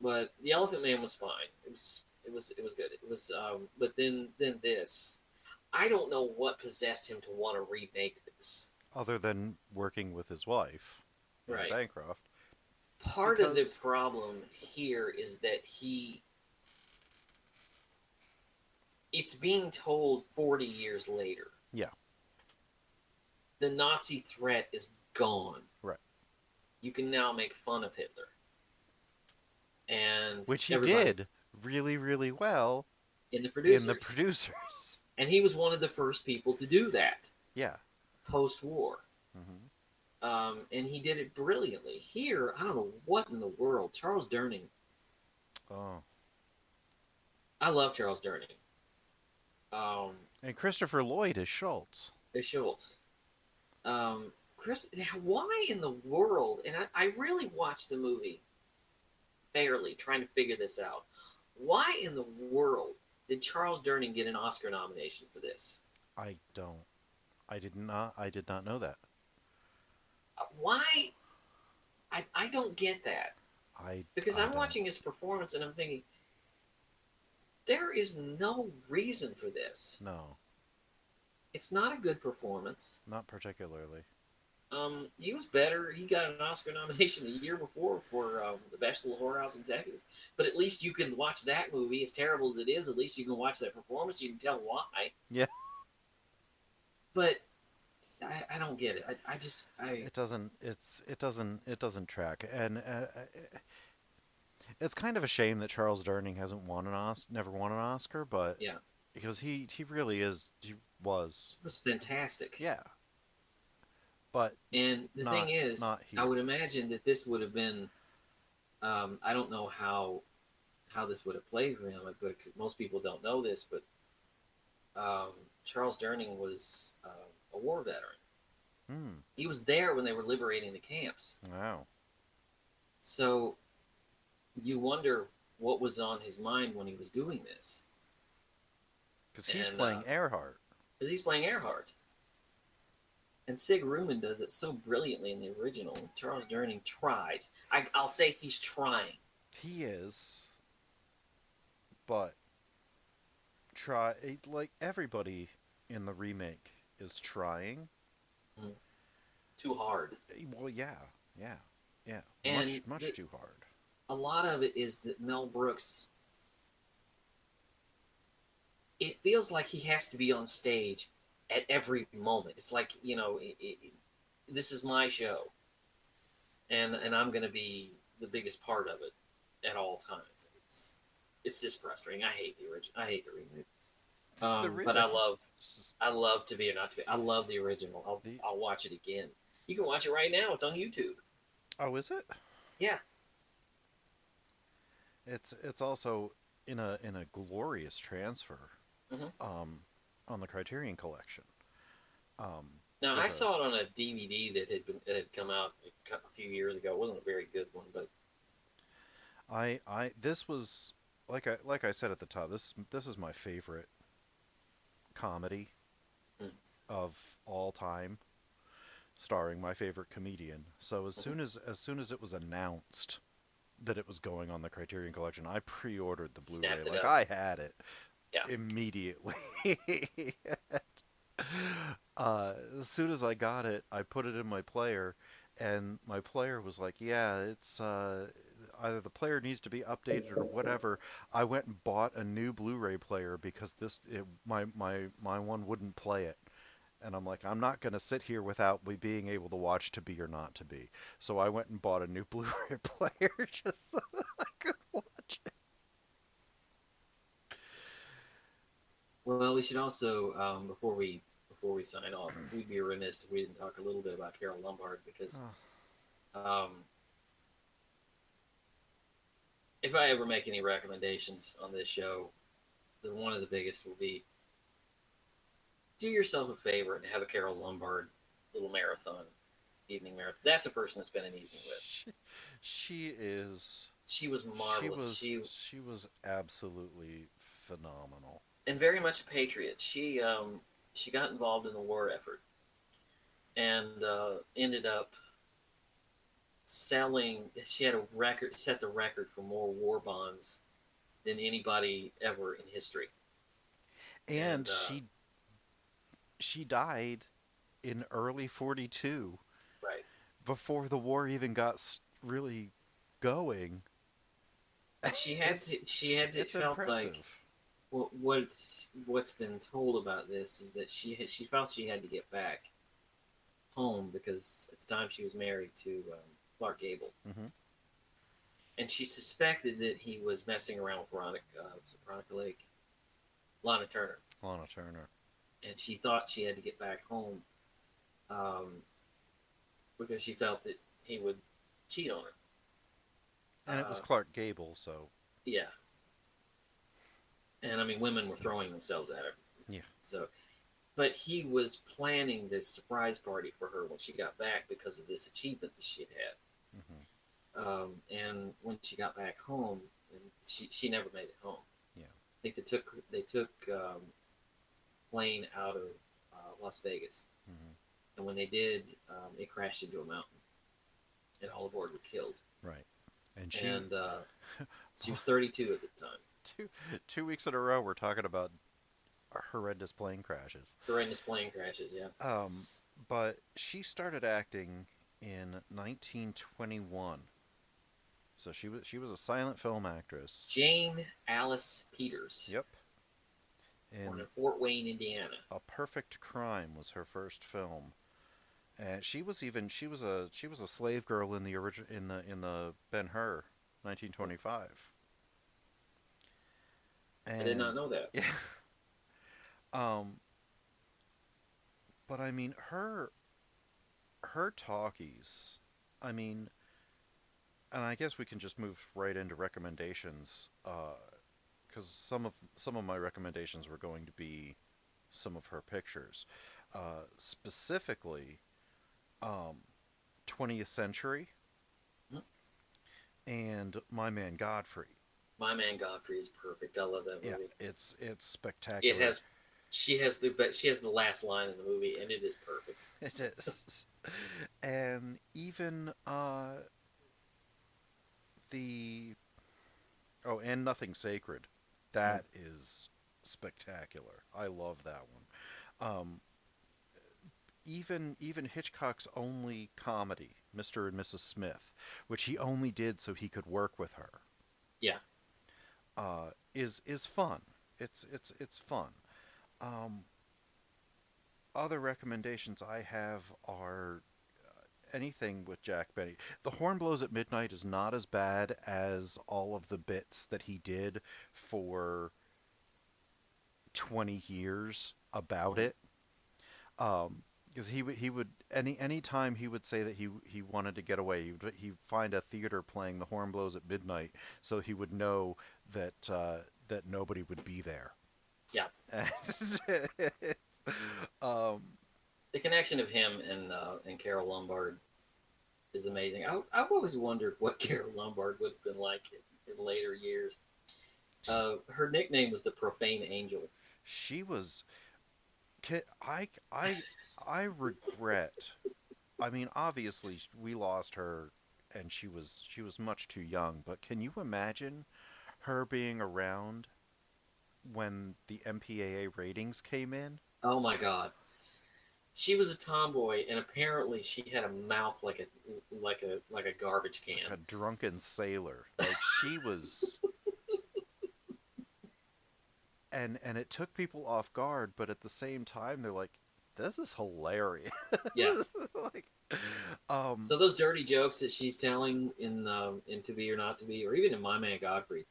[SPEAKER 4] But the Elephant Man was fine. It was good. It was but then this, I don't know what possessed him to want to remake this.
[SPEAKER 3] Other than working with his wife,
[SPEAKER 4] Right.
[SPEAKER 3] Bancroft.
[SPEAKER 4] Part of the problem here is that it's being told 40 years later.
[SPEAKER 3] Yeah.
[SPEAKER 4] The Nazi threat is gone.
[SPEAKER 3] Right.
[SPEAKER 4] You can now make fun of Hitler. And
[SPEAKER 3] which he did really, really well
[SPEAKER 4] in the producers. And he was one of the first people to do that.
[SPEAKER 3] Yeah.
[SPEAKER 4] Post-war. And he did it brilliantly. Here, I don't know what in the world. Charles Durning.
[SPEAKER 3] Oh.
[SPEAKER 4] I love Charles Durning.
[SPEAKER 3] And Christopher Lloyd is Schultz.
[SPEAKER 4] Why in the world? And I really watched the movie fairly, trying to figure this out. Why in the world did Charles Durning get an Oscar nomination for this?
[SPEAKER 3] I did not know that.
[SPEAKER 4] Why? I don't get that. Because I'm watching his performance and I'm thinking, there is no reason for this.
[SPEAKER 3] No.
[SPEAKER 4] It's not a good performance.
[SPEAKER 3] Not particularly.
[SPEAKER 4] He was better. He got an Oscar nomination the year before for The Bachelor Whorehouse in Texas. But at least you can watch that movie, as terrible as it is. At least you can watch that performance. You can tell why.
[SPEAKER 3] Yeah.
[SPEAKER 4] But I don't get it.
[SPEAKER 3] It doesn't track, and it's kind of a shame that Charles Durning hasn't never won an Oscar, but
[SPEAKER 4] yeah,
[SPEAKER 3] because he really is, he was.
[SPEAKER 4] It was fantastic.
[SPEAKER 3] Yeah. But
[SPEAKER 4] and the thing is, I would imagine that this would have been, I don't know how this would have played for him, but most people don't know this, but Charles Durning was a war veteran. He was there when they were liberating the camps.
[SPEAKER 3] Wow.
[SPEAKER 4] So you wonder what was on his mind when he was doing this.
[SPEAKER 3] Because he's playing Earhart.
[SPEAKER 4] And Sig Ruman does it so brilliantly in the original. Charles Durning tries. I'll say he's trying.
[SPEAKER 3] He is. But like everybody in the remake is trying.
[SPEAKER 4] Too hard.
[SPEAKER 3] Well, yeah.
[SPEAKER 4] And
[SPEAKER 3] much too hard.
[SPEAKER 4] A lot of it is that Mel Brooks, it feels like he has to be on stage at every moment. It's like, this is my show, and I'm going to be the biggest part of it at all times. It's just frustrating. I hate the original. I hate the remake. But I love To Be or Not to Be. I love the original. I'll watch it again. You can watch it right now. It's on YouTube.
[SPEAKER 3] Oh, is it?
[SPEAKER 4] Yeah.
[SPEAKER 3] It's also in a glorious transfer. On the Criterion Collection.
[SPEAKER 4] Now I saw it on a DVD that had come out a few years ago. It wasn't a very good one, but
[SPEAKER 3] this was like I said at the top. This is my favorite comedy of all time, starring my favorite comedian. So as soon as it was announced that it was going on the Criterion Collection, I pre-ordered the Blu-ray. I had it immediately. As soon as I got it, I put it in my player, and my player was like, "Yeah, it's." either the player needs to be updated or whatever. I went and bought a new Blu-ray player because my one wouldn't play it. And I'm like, I'm not going to sit here without me being able to watch To Be or Not to Be. So I went and bought a new Blu-ray player just so that I could watch it.
[SPEAKER 4] Well, we should also, before we sign off, we'd be remiss if we didn't talk a little bit about Carol Lombard because
[SPEAKER 3] Oh,
[SPEAKER 4] um, if I ever make any recommendations on this show, then one of the biggest will be do yourself a favor and have a Carol Lombard little marathon, evening marathon. That's a person to spend an evening with.
[SPEAKER 3] she is.
[SPEAKER 4] She was
[SPEAKER 3] She
[SPEAKER 4] marvelous.
[SPEAKER 3] was. She was absolutely phenomenal.
[SPEAKER 4] And very much a patriot. She got involved in the war effort and ended up selling. She had a record, set the record for more war bonds than anybody ever in history.
[SPEAKER 3] And
[SPEAKER 4] And
[SPEAKER 3] she died in early 42
[SPEAKER 4] right,
[SPEAKER 3] before the war even got really going.
[SPEAKER 4] and she had to. It
[SPEAKER 3] It's
[SPEAKER 4] felt
[SPEAKER 3] impressive.
[SPEAKER 4] like what's been told about this is that she felt she had to get back home because at the time she was married to Clark Gable,
[SPEAKER 3] Hmm.
[SPEAKER 4] and she suspected that he was messing around with Veronica Lake, Lana Turner,
[SPEAKER 3] Lana Turner.
[SPEAKER 4] and she thought she had to get back home um, because she felt that he would cheat on her.
[SPEAKER 3] And it was Clark Gable, so
[SPEAKER 4] Yeah, and I mean, women were throwing themselves at her.
[SPEAKER 3] yeah.
[SPEAKER 4] So, but he was planning this surprise party for her when she got back because of this achievement that she had
[SPEAKER 3] Hmm.
[SPEAKER 4] and when she got back home, and she never made it home.
[SPEAKER 3] Yeah.
[SPEAKER 4] I think they took plane out of Las Vegas,
[SPEAKER 3] Hmm.
[SPEAKER 4] and when they did, it crashed into a mountain, and all aboard were killed.
[SPEAKER 3] Right. And she
[SPEAKER 4] And she was 32 at the time.
[SPEAKER 3] two 2 weeks in a row we're talking about horrendous plane crashes.
[SPEAKER 4] Horrendous plane crashes, yeah.
[SPEAKER 3] But she started acting in 1921. So she was a silent film actress.
[SPEAKER 4] Jane Alice Peters,
[SPEAKER 3] Yep.
[SPEAKER 4] born in
[SPEAKER 3] And
[SPEAKER 4] Fort Wayne, Indiana.
[SPEAKER 3] A Perfect Crime was her first film. And she was a slave girl in the in the Ben-Hur 1925.
[SPEAKER 4] I did not
[SPEAKER 3] And
[SPEAKER 4] know that.
[SPEAKER 3] yeah, um but I mean her talkies, I mean, and I guess we can just move right into recommendations, because some of my recommendations were going to be some of her pictures, specifically, um, 20th Century
[SPEAKER 4] Hmm?
[SPEAKER 3] and My Man Godfrey.
[SPEAKER 4] My Man Godfrey is perfect. I love that
[SPEAKER 3] Yeah,
[SPEAKER 4] movie.
[SPEAKER 3] it's
[SPEAKER 4] It
[SPEAKER 3] spectacular.
[SPEAKER 4] has she has the last line in the movie, and it is perfect.
[SPEAKER 3] It is, and even the oh, and Nothing Sacred.
[SPEAKER 4] Hmm.
[SPEAKER 3] That is spectacular. I love that one. Even Hitchcock's only comedy, Mr. and Mrs. Smith, which he only did so he could work with her,
[SPEAKER 4] Yeah,
[SPEAKER 3] is fun. It's fun. Um, Other recommendations I have are anything with Jack Benny. The Horn Blows at Midnight is not as bad as all of the bits that he did for 20 years about
[SPEAKER 4] hmm,
[SPEAKER 3] it. Because he would any time he would say that he wanted to get away, he'd find a theater playing The Horn Blows at Midnight, so he would know that nobody would be there.
[SPEAKER 4] yeah.
[SPEAKER 3] um,
[SPEAKER 4] The connection of him and Carol Lombard is amazing. I've always wondered what Carol Lombard would have been like in later years. Her nickname was the Profane Angel.
[SPEAKER 3] she was. I I I regret. I mean, obviously we lost her, and she was much too young. But can you imagine her being around when the MPAA ratings came in?
[SPEAKER 4] Oh my God. She was a tomboy, and apparently she had a mouth like a garbage can.
[SPEAKER 3] Like a drunken sailor. Like she was, and it took people off guard, but at the same time they're like, this is hilarious.
[SPEAKER 4] Yeah.
[SPEAKER 3] Like, um,
[SPEAKER 4] So those dirty jokes that she's telling in To Be or Not to Be, or even in My Man Godfrey,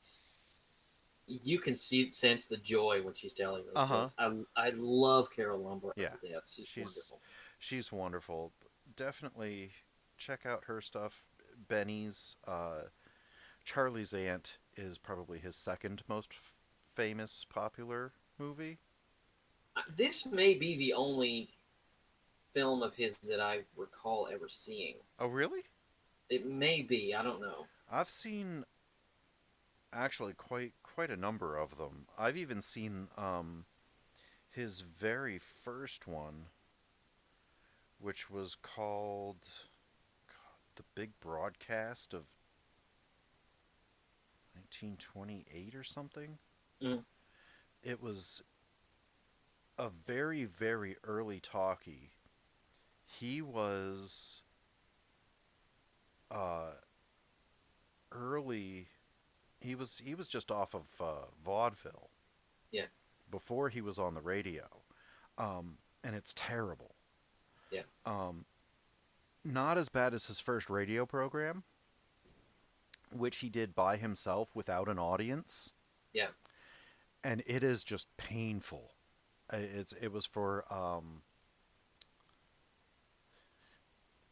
[SPEAKER 4] you can sense the joy when she's telling those
[SPEAKER 3] uh-huh.
[SPEAKER 4] jokes. I love Carol Lombard
[SPEAKER 3] Yeah.
[SPEAKER 4] to death. She's
[SPEAKER 3] She's
[SPEAKER 4] wonderful.
[SPEAKER 3] she's wonderful. Definitely check out her stuff. Benny's Charlie's Aunt is probably his second most famous popular movie.
[SPEAKER 4] This may be the only film of his that I recall ever seeing.
[SPEAKER 3] Oh, really?
[SPEAKER 4] It may be. I don't know.
[SPEAKER 3] I've seen actually quite a number of them. I've even seen his very first one, which was called The Big Broadcast of 1928 or something.
[SPEAKER 4] Mm.
[SPEAKER 3] It was a very early talkie. He was uh early he was just off of vaudeville
[SPEAKER 4] Yeah.
[SPEAKER 3] before he was on the radio. And it's terrible.
[SPEAKER 4] Yeah.
[SPEAKER 3] Not as bad as his first radio program, which he did by himself without an audience.
[SPEAKER 4] Yeah.
[SPEAKER 3] And it is just painful. It was for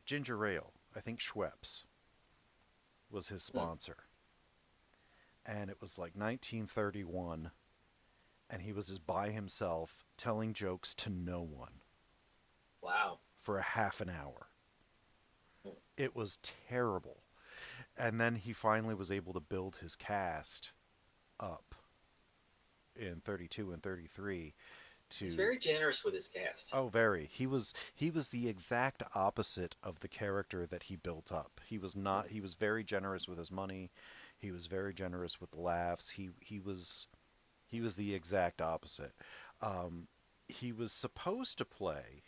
[SPEAKER 3] ginger ale. I think Schweppes was his sponsor. And it was like 1931, and he was just by himself telling jokes to no one
[SPEAKER 4] Wow.
[SPEAKER 3] for a half an hour. It was terrible. And then he finally was able to build his cast up in 32 and 33 to...
[SPEAKER 4] He's very generous with his cast.
[SPEAKER 3] Oh, very. He was the exact opposite of the character that he built up. He was very generous with his money. He was very generous with the laughs. He was the exact opposite. He was supposed to play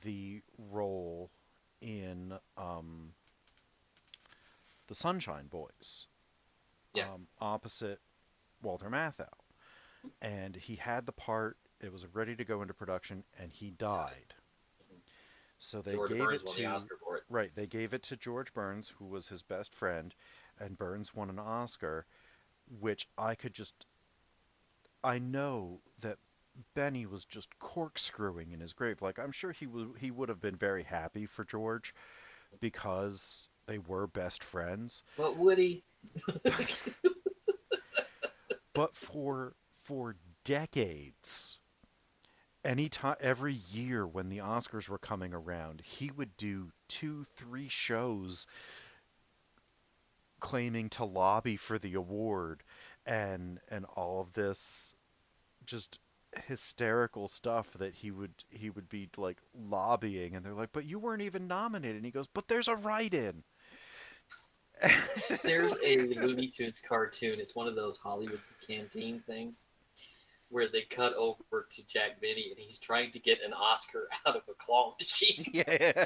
[SPEAKER 3] the role in the Sunshine Boys,
[SPEAKER 4] Yeah.
[SPEAKER 3] opposite Walter Matthau, and he had the part. It was ready to go into production, and he died. So they
[SPEAKER 4] George
[SPEAKER 3] gave
[SPEAKER 4] Burns
[SPEAKER 3] it
[SPEAKER 4] won
[SPEAKER 3] to
[SPEAKER 4] the Oscar for it.
[SPEAKER 3] right. They gave it to George Burns, who was his best friend, and Burns won an Oscar, which I know that Benny was just corkscrewing in his grave. Like, I'm sure he would have been very happy for George because they were best friends.
[SPEAKER 4] But Woody.
[SPEAKER 3] But for decades, every year when the Oscars were coming around, he would do 2-3 shows claiming to lobby for the award, and all of this just hysterical stuff that he would be like lobbying, and they're like, but you weren't even nominated, and he goes, but there's a write-in.
[SPEAKER 4] There's a Looney Tunes cartoon. It's one of those Hollywood canteen things where they cut over to Jack Benny and he's trying to get an Oscar out of a claw machine.
[SPEAKER 3] Yeah.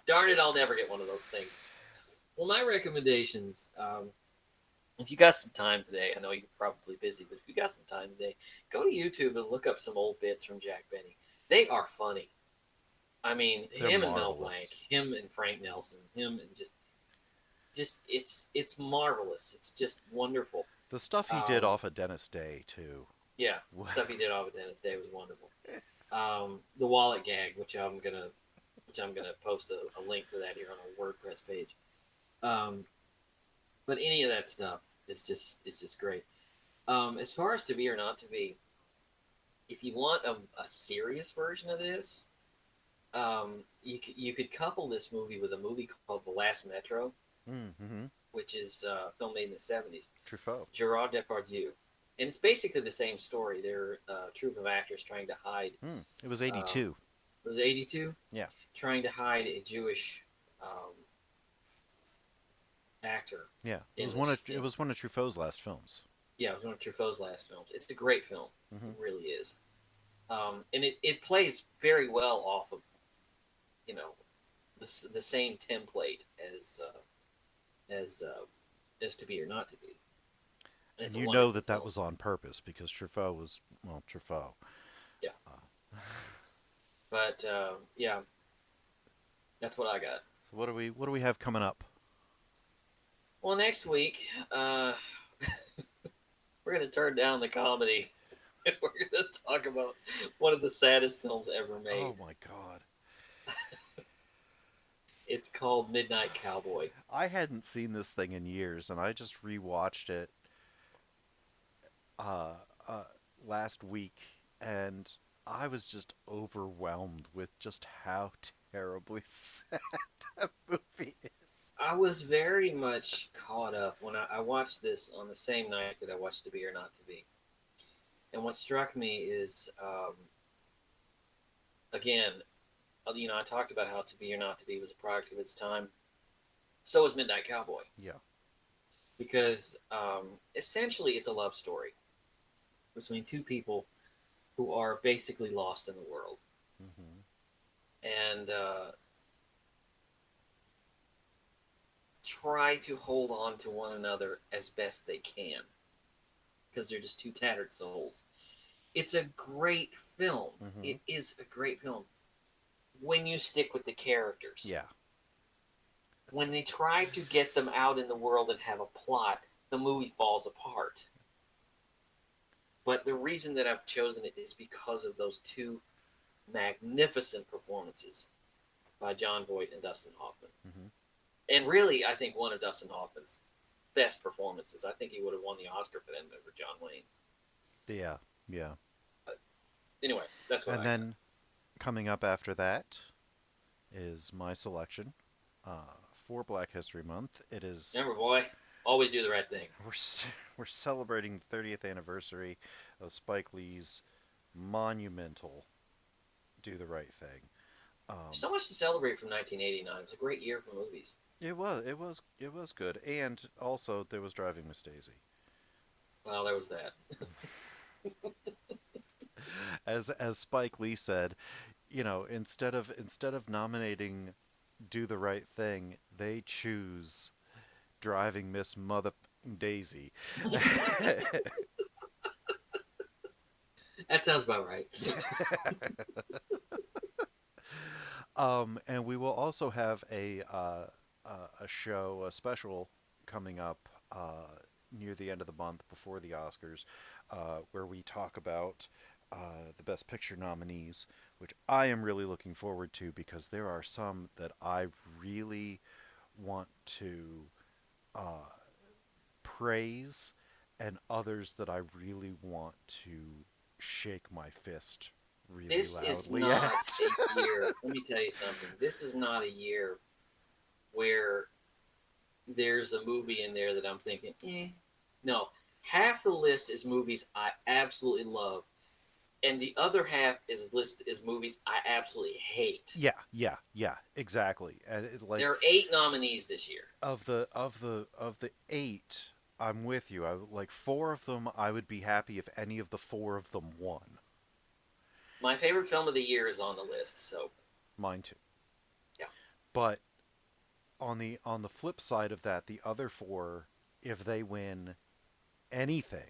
[SPEAKER 4] Darn it, I'll never get one of those things. Well, my recommendations, if you got some time today, I know you're probably busy, but if you got some time today, go to YouTube and look up some old bits from Jack Benny. They are funny. I mean,
[SPEAKER 3] They're
[SPEAKER 4] him and Mel
[SPEAKER 3] marvelous.
[SPEAKER 4] Blanc, him and Frank Nelson, him and just it's marvelous. It's just wonderful.
[SPEAKER 3] The stuff he did off of Dennis Day too.
[SPEAKER 4] Yeah, stuff he did off of Dennis Day was wonderful. The wallet gag, which I'm gonna post a link to that here on our WordPress page. But any of that stuff is just great. As far as To Be or Not to Be, if you want a serious version of this, you could couple this movie with a movie called The Last Metro,
[SPEAKER 3] Mm-hmm.
[SPEAKER 4] which is a film made in the 70s.
[SPEAKER 3] Truffaut.
[SPEAKER 4] Gerard Depardieu. And it's basically the same story. They're a troupe of actors trying to hide.
[SPEAKER 3] It was 82.
[SPEAKER 4] Was it 82?
[SPEAKER 3] Yeah.
[SPEAKER 4] Trying to hide a Jewish actor.
[SPEAKER 3] Yeah. It was one of Truffaut's last films.
[SPEAKER 4] Yeah, it was one of Truffaut's last films. It's a great film.
[SPEAKER 3] Mm-hmm.
[SPEAKER 4] It really is. And it plays very well off of, you know, the same template as To Be or Not to Be. And
[SPEAKER 3] And
[SPEAKER 4] it's a
[SPEAKER 3] you know
[SPEAKER 4] wonderful
[SPEAKER 3] that that
[SPEAKER 4] film.
[SPEAKER 3] was on purpose because Truffaut was, well, Truffaut.
[SPEAKER 4] Yeah.
[SPEAKER 3] Uh,
[SPEAKER 4] But yeah, that's what I got.
[SPEAKER 3] so what do we have coming up?
[SPEAKER 4] Well, next week, we're going to turn down the comedy. And we're going to talk about one of the saddest films ever made.
[SPEAKER 3] Oh my God.
[SPEAKER 4] It's called Midnight Cowboy.
[SPEAKER 3] I hadn't seen this thing in years, and I just rewatched it uh, uh, last week, and I was just overwhelmed with just how terribly sad that movie is.
[SPEAKER 4] I was very much caught up when I watched this on the same night that I watched To Be or Not to Be. And what struck me is, again, I talked about how To Be or Not to Be was a product of its time. So was Midnight Cowboy.
[SPEAKER 3] Yeah.
[SPEAKER 4] Because essentially it's a love story between two people who are basically lost in the world.
[SPEAKER 3] Mm-hmm.
[SPEAKER 4] And try to hold on to one another as best they can. Because they're just two tattered souls. It's a great film.
[SPEAKER 3] Mm-hmm.
[SPEAKER 4] It is a great film. When you stick with the characters.
[SPEAKER 3] Yeah.
[SPEAKER 4] When they try to get them out in the world and have a plot, the movie falls apart. But the reason that I've chosen it is because of those two magnificent performances by Jon Voight and Dustin Hoffman.
[SPEAKER 3] Mm-hmm.
[SPEAKER 4] And really, I think one of Dustin Hoffman's best performances. I think he would have won the Oscar for that over John Wayne.
[SPEAKER 3] Yeah. Yeah.
[SPEAKER 4] But anyway, that's what
[SPEAKER 3] and then coming up after that is my selection for Black History Month. It is.
[SPEAKER 4] Remember, boy, always do the right thing.
[SPEAKER 3] We're celebrating the 30th anniversary of Spike Lee's monumental "Do the Right Thing."
[SPEAKER 4] So much to celebrate from 1989. It was a great year for movies.
[SPEAKER 3] It was good, and also there was Driving Miss Daisy.
[SPEAKER 4] Well, there was that.
[SPEAKER 3] As Spike Lee said, instead of nominating "Do the Right Thing," they choose "Driving Miss Mother Daisy."
[SPEAKER 4] That sounds about right.
[SPEAKER 3] And we will also have a show, a special coming up near the end of the month before the Oscars, where we talk about the Best Picture nominees, which I am really looking forward to because there are some that I really want to praise and others that I really want to shake my fist really
[SPEAKER 4] this
[SPEAKER 3] loudly
[SPEAKER 4] is not
[SPEAKER 3] at.
[SPEAKER 4] a year. Let me tell you something. This is not a year where there's a movie in there that I'm thinking, No. Half the list is movies I absolutely love, and the other half is movies I absolutely hate.
[SPEAKER 3] Yeah, exactly. And
[SPEAKER 4] there are 8 nominees this year.
[SPEAKER 3] Of the 8, I'm with you. 4 of them, I would be happy if any of the 4 of them won.
[SPEAKER 4] My favorite film of the year is on the list, so.
[SPEAKER 3] Mine too.
[SPEAKER 4] Yeah.
[SPEAKER 3] But on the flip side of that, the other 4, if they win anything,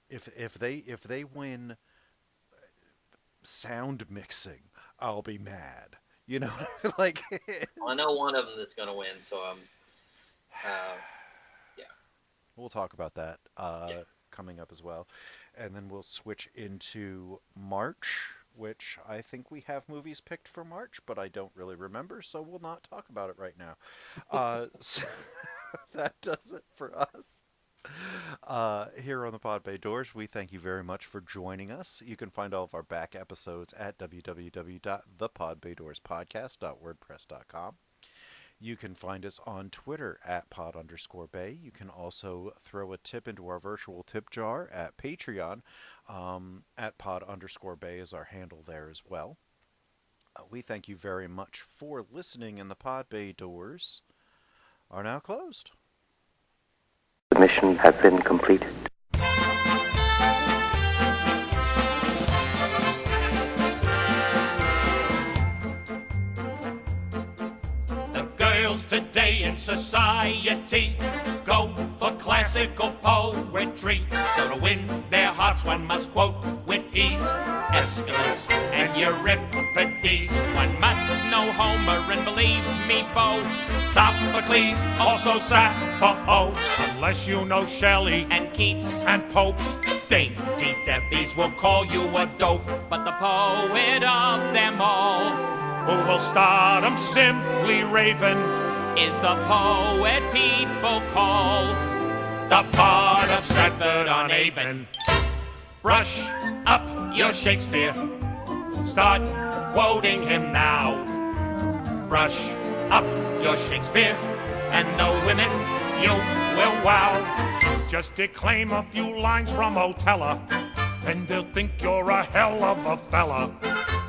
[SPEAKER 3] if they win sound mixing, I'll be mad.
[SPEAKER 4] I know one of them that's going to win, so yeah.
[SPEAKER 3] We'll talk about that coming up as well. And then we'll switch into March, which I think we have movies picked for March, but I don't really remember, so we'll not talk about it right now. So that does it for us. Here on the Pod Bay Doors, we thank you very much for joining us. You can find all of our back episodes at www.thepodbaydorspodcast.wordpress.com. You can find us on Twitter at pod_bay. You can also throw a tip into our virtual tip jar at Patreon. At pod_bay is our handle there as well. We thank you very much for listening, and the Pod Bay doors are now closed.
[SPEAKER 1] The mission has been completed.
[SPEAKER 5] girls today in society go for classical poetry. So to win their hearts one must quote with ease Aeschylus and Euripides. One must know Homer and believe me, Bo, Sophocles, also Sappho. Unless you know Shelley and Keats and Pope, dainty Debbies will call you a dope. But the poet of them all, who will start 'em simply raving, is the poet people call the Bard of Stratford-on-Avon. Brush up your Shakespeare, start quoting him now. Brush up your Shakespeare, and the women you will wow. Just declaim a few lines from Othello, and they'll think you're a hell of a fella.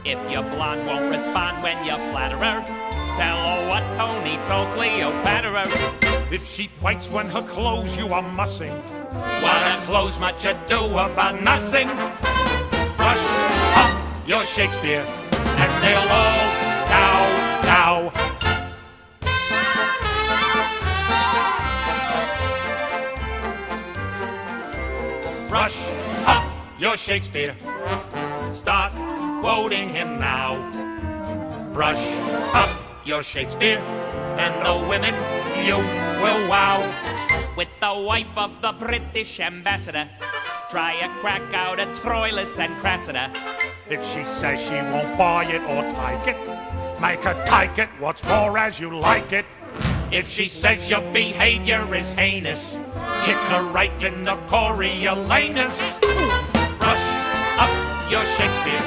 [SPEAKER 5] If your blonde won't respond when you flatter her, tell her what Tony told Cleopatra. If she fights when her clothes you are mussing, what are clothes much ado about nothing? Brush up your Shakespeare, and they'll all cow. Brush up your Shakespeare, start quoting him now. Brush up your Shakespeare, and the women you will wow. With the wife of the British ambassador, try a crack out at Troilus and Cressida. If she says she won't buy it or take it, make her take it, what's more as you like it. If she says your behavior is heinous, kick her right in the Coriolanus. Brush up your Shakespeare,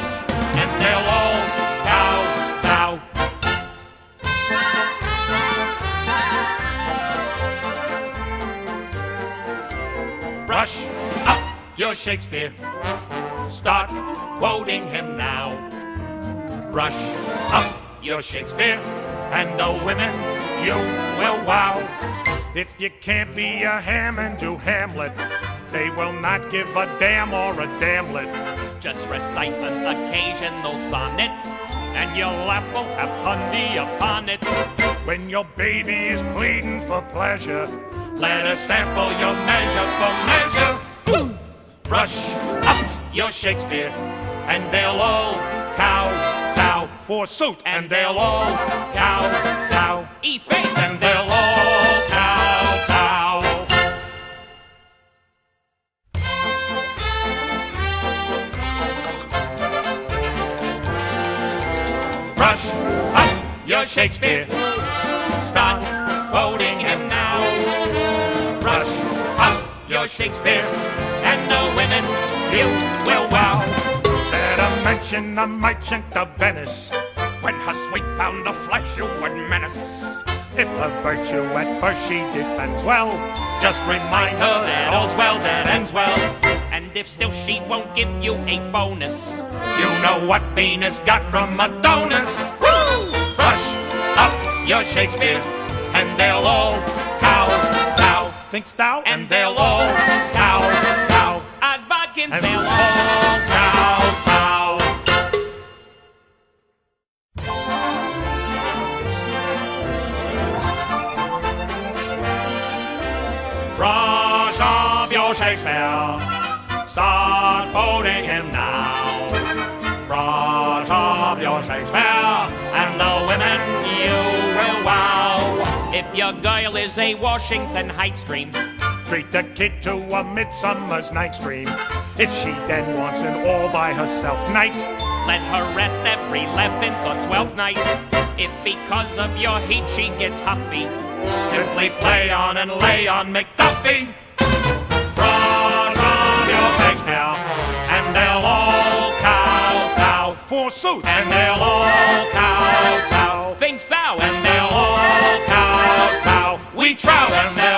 [SPEAKER 5] and they'll all cow. Brush up your Shakespeare, start quoting him now. Brush up your Shakespeare, and the women you will wow. If you can't be a ham and do Hamlet, they will not give a damn or a damnlet. Just recite an occasional sonnet, and your lap will have honey upon it. When your baby is pleading for pleasure, let her sample your measure for measure. Ooh. Brush up your Shakespeare, and they'll all cow-tow. Forsooth, and they'll all cow-tow. E-faith, and they'll all cow-tow. Brush up your Shakespeare, start quoting him now. Brush up your Shakespeare, and the women you will wow. Better mention the Merchant of Venice, when her sweet pound of flesh you would menace. If her virtue at first she defends well, just remind her that all's well that ends well. And if still she won't give you a bonus, you know what Venus got from Adonis. Woo! Brush up your Shakespeare, and they'll all cow-tow. Thinkst thou? And they'll all cow-tow. As bodkins, and they'll all cow-tow. Brush up your Shakespeare, start quoting him now. Brush up your Shakespeare, and the women you will wow. If your girl is a Washington Heights dream, treat the kid to a Midsummer's Night's Dream. If she then wants an all-by-herself night, let her rest every 11th or 12th night. If because of your heat she gets huffy, simply play on and lay on McDuffie. Brush up your Shakespeare, and they'll all cow-tow. Forsooth, and they'll all cow-tow. Thinkst thou? And they'll all cow-tow. We trow, and they'll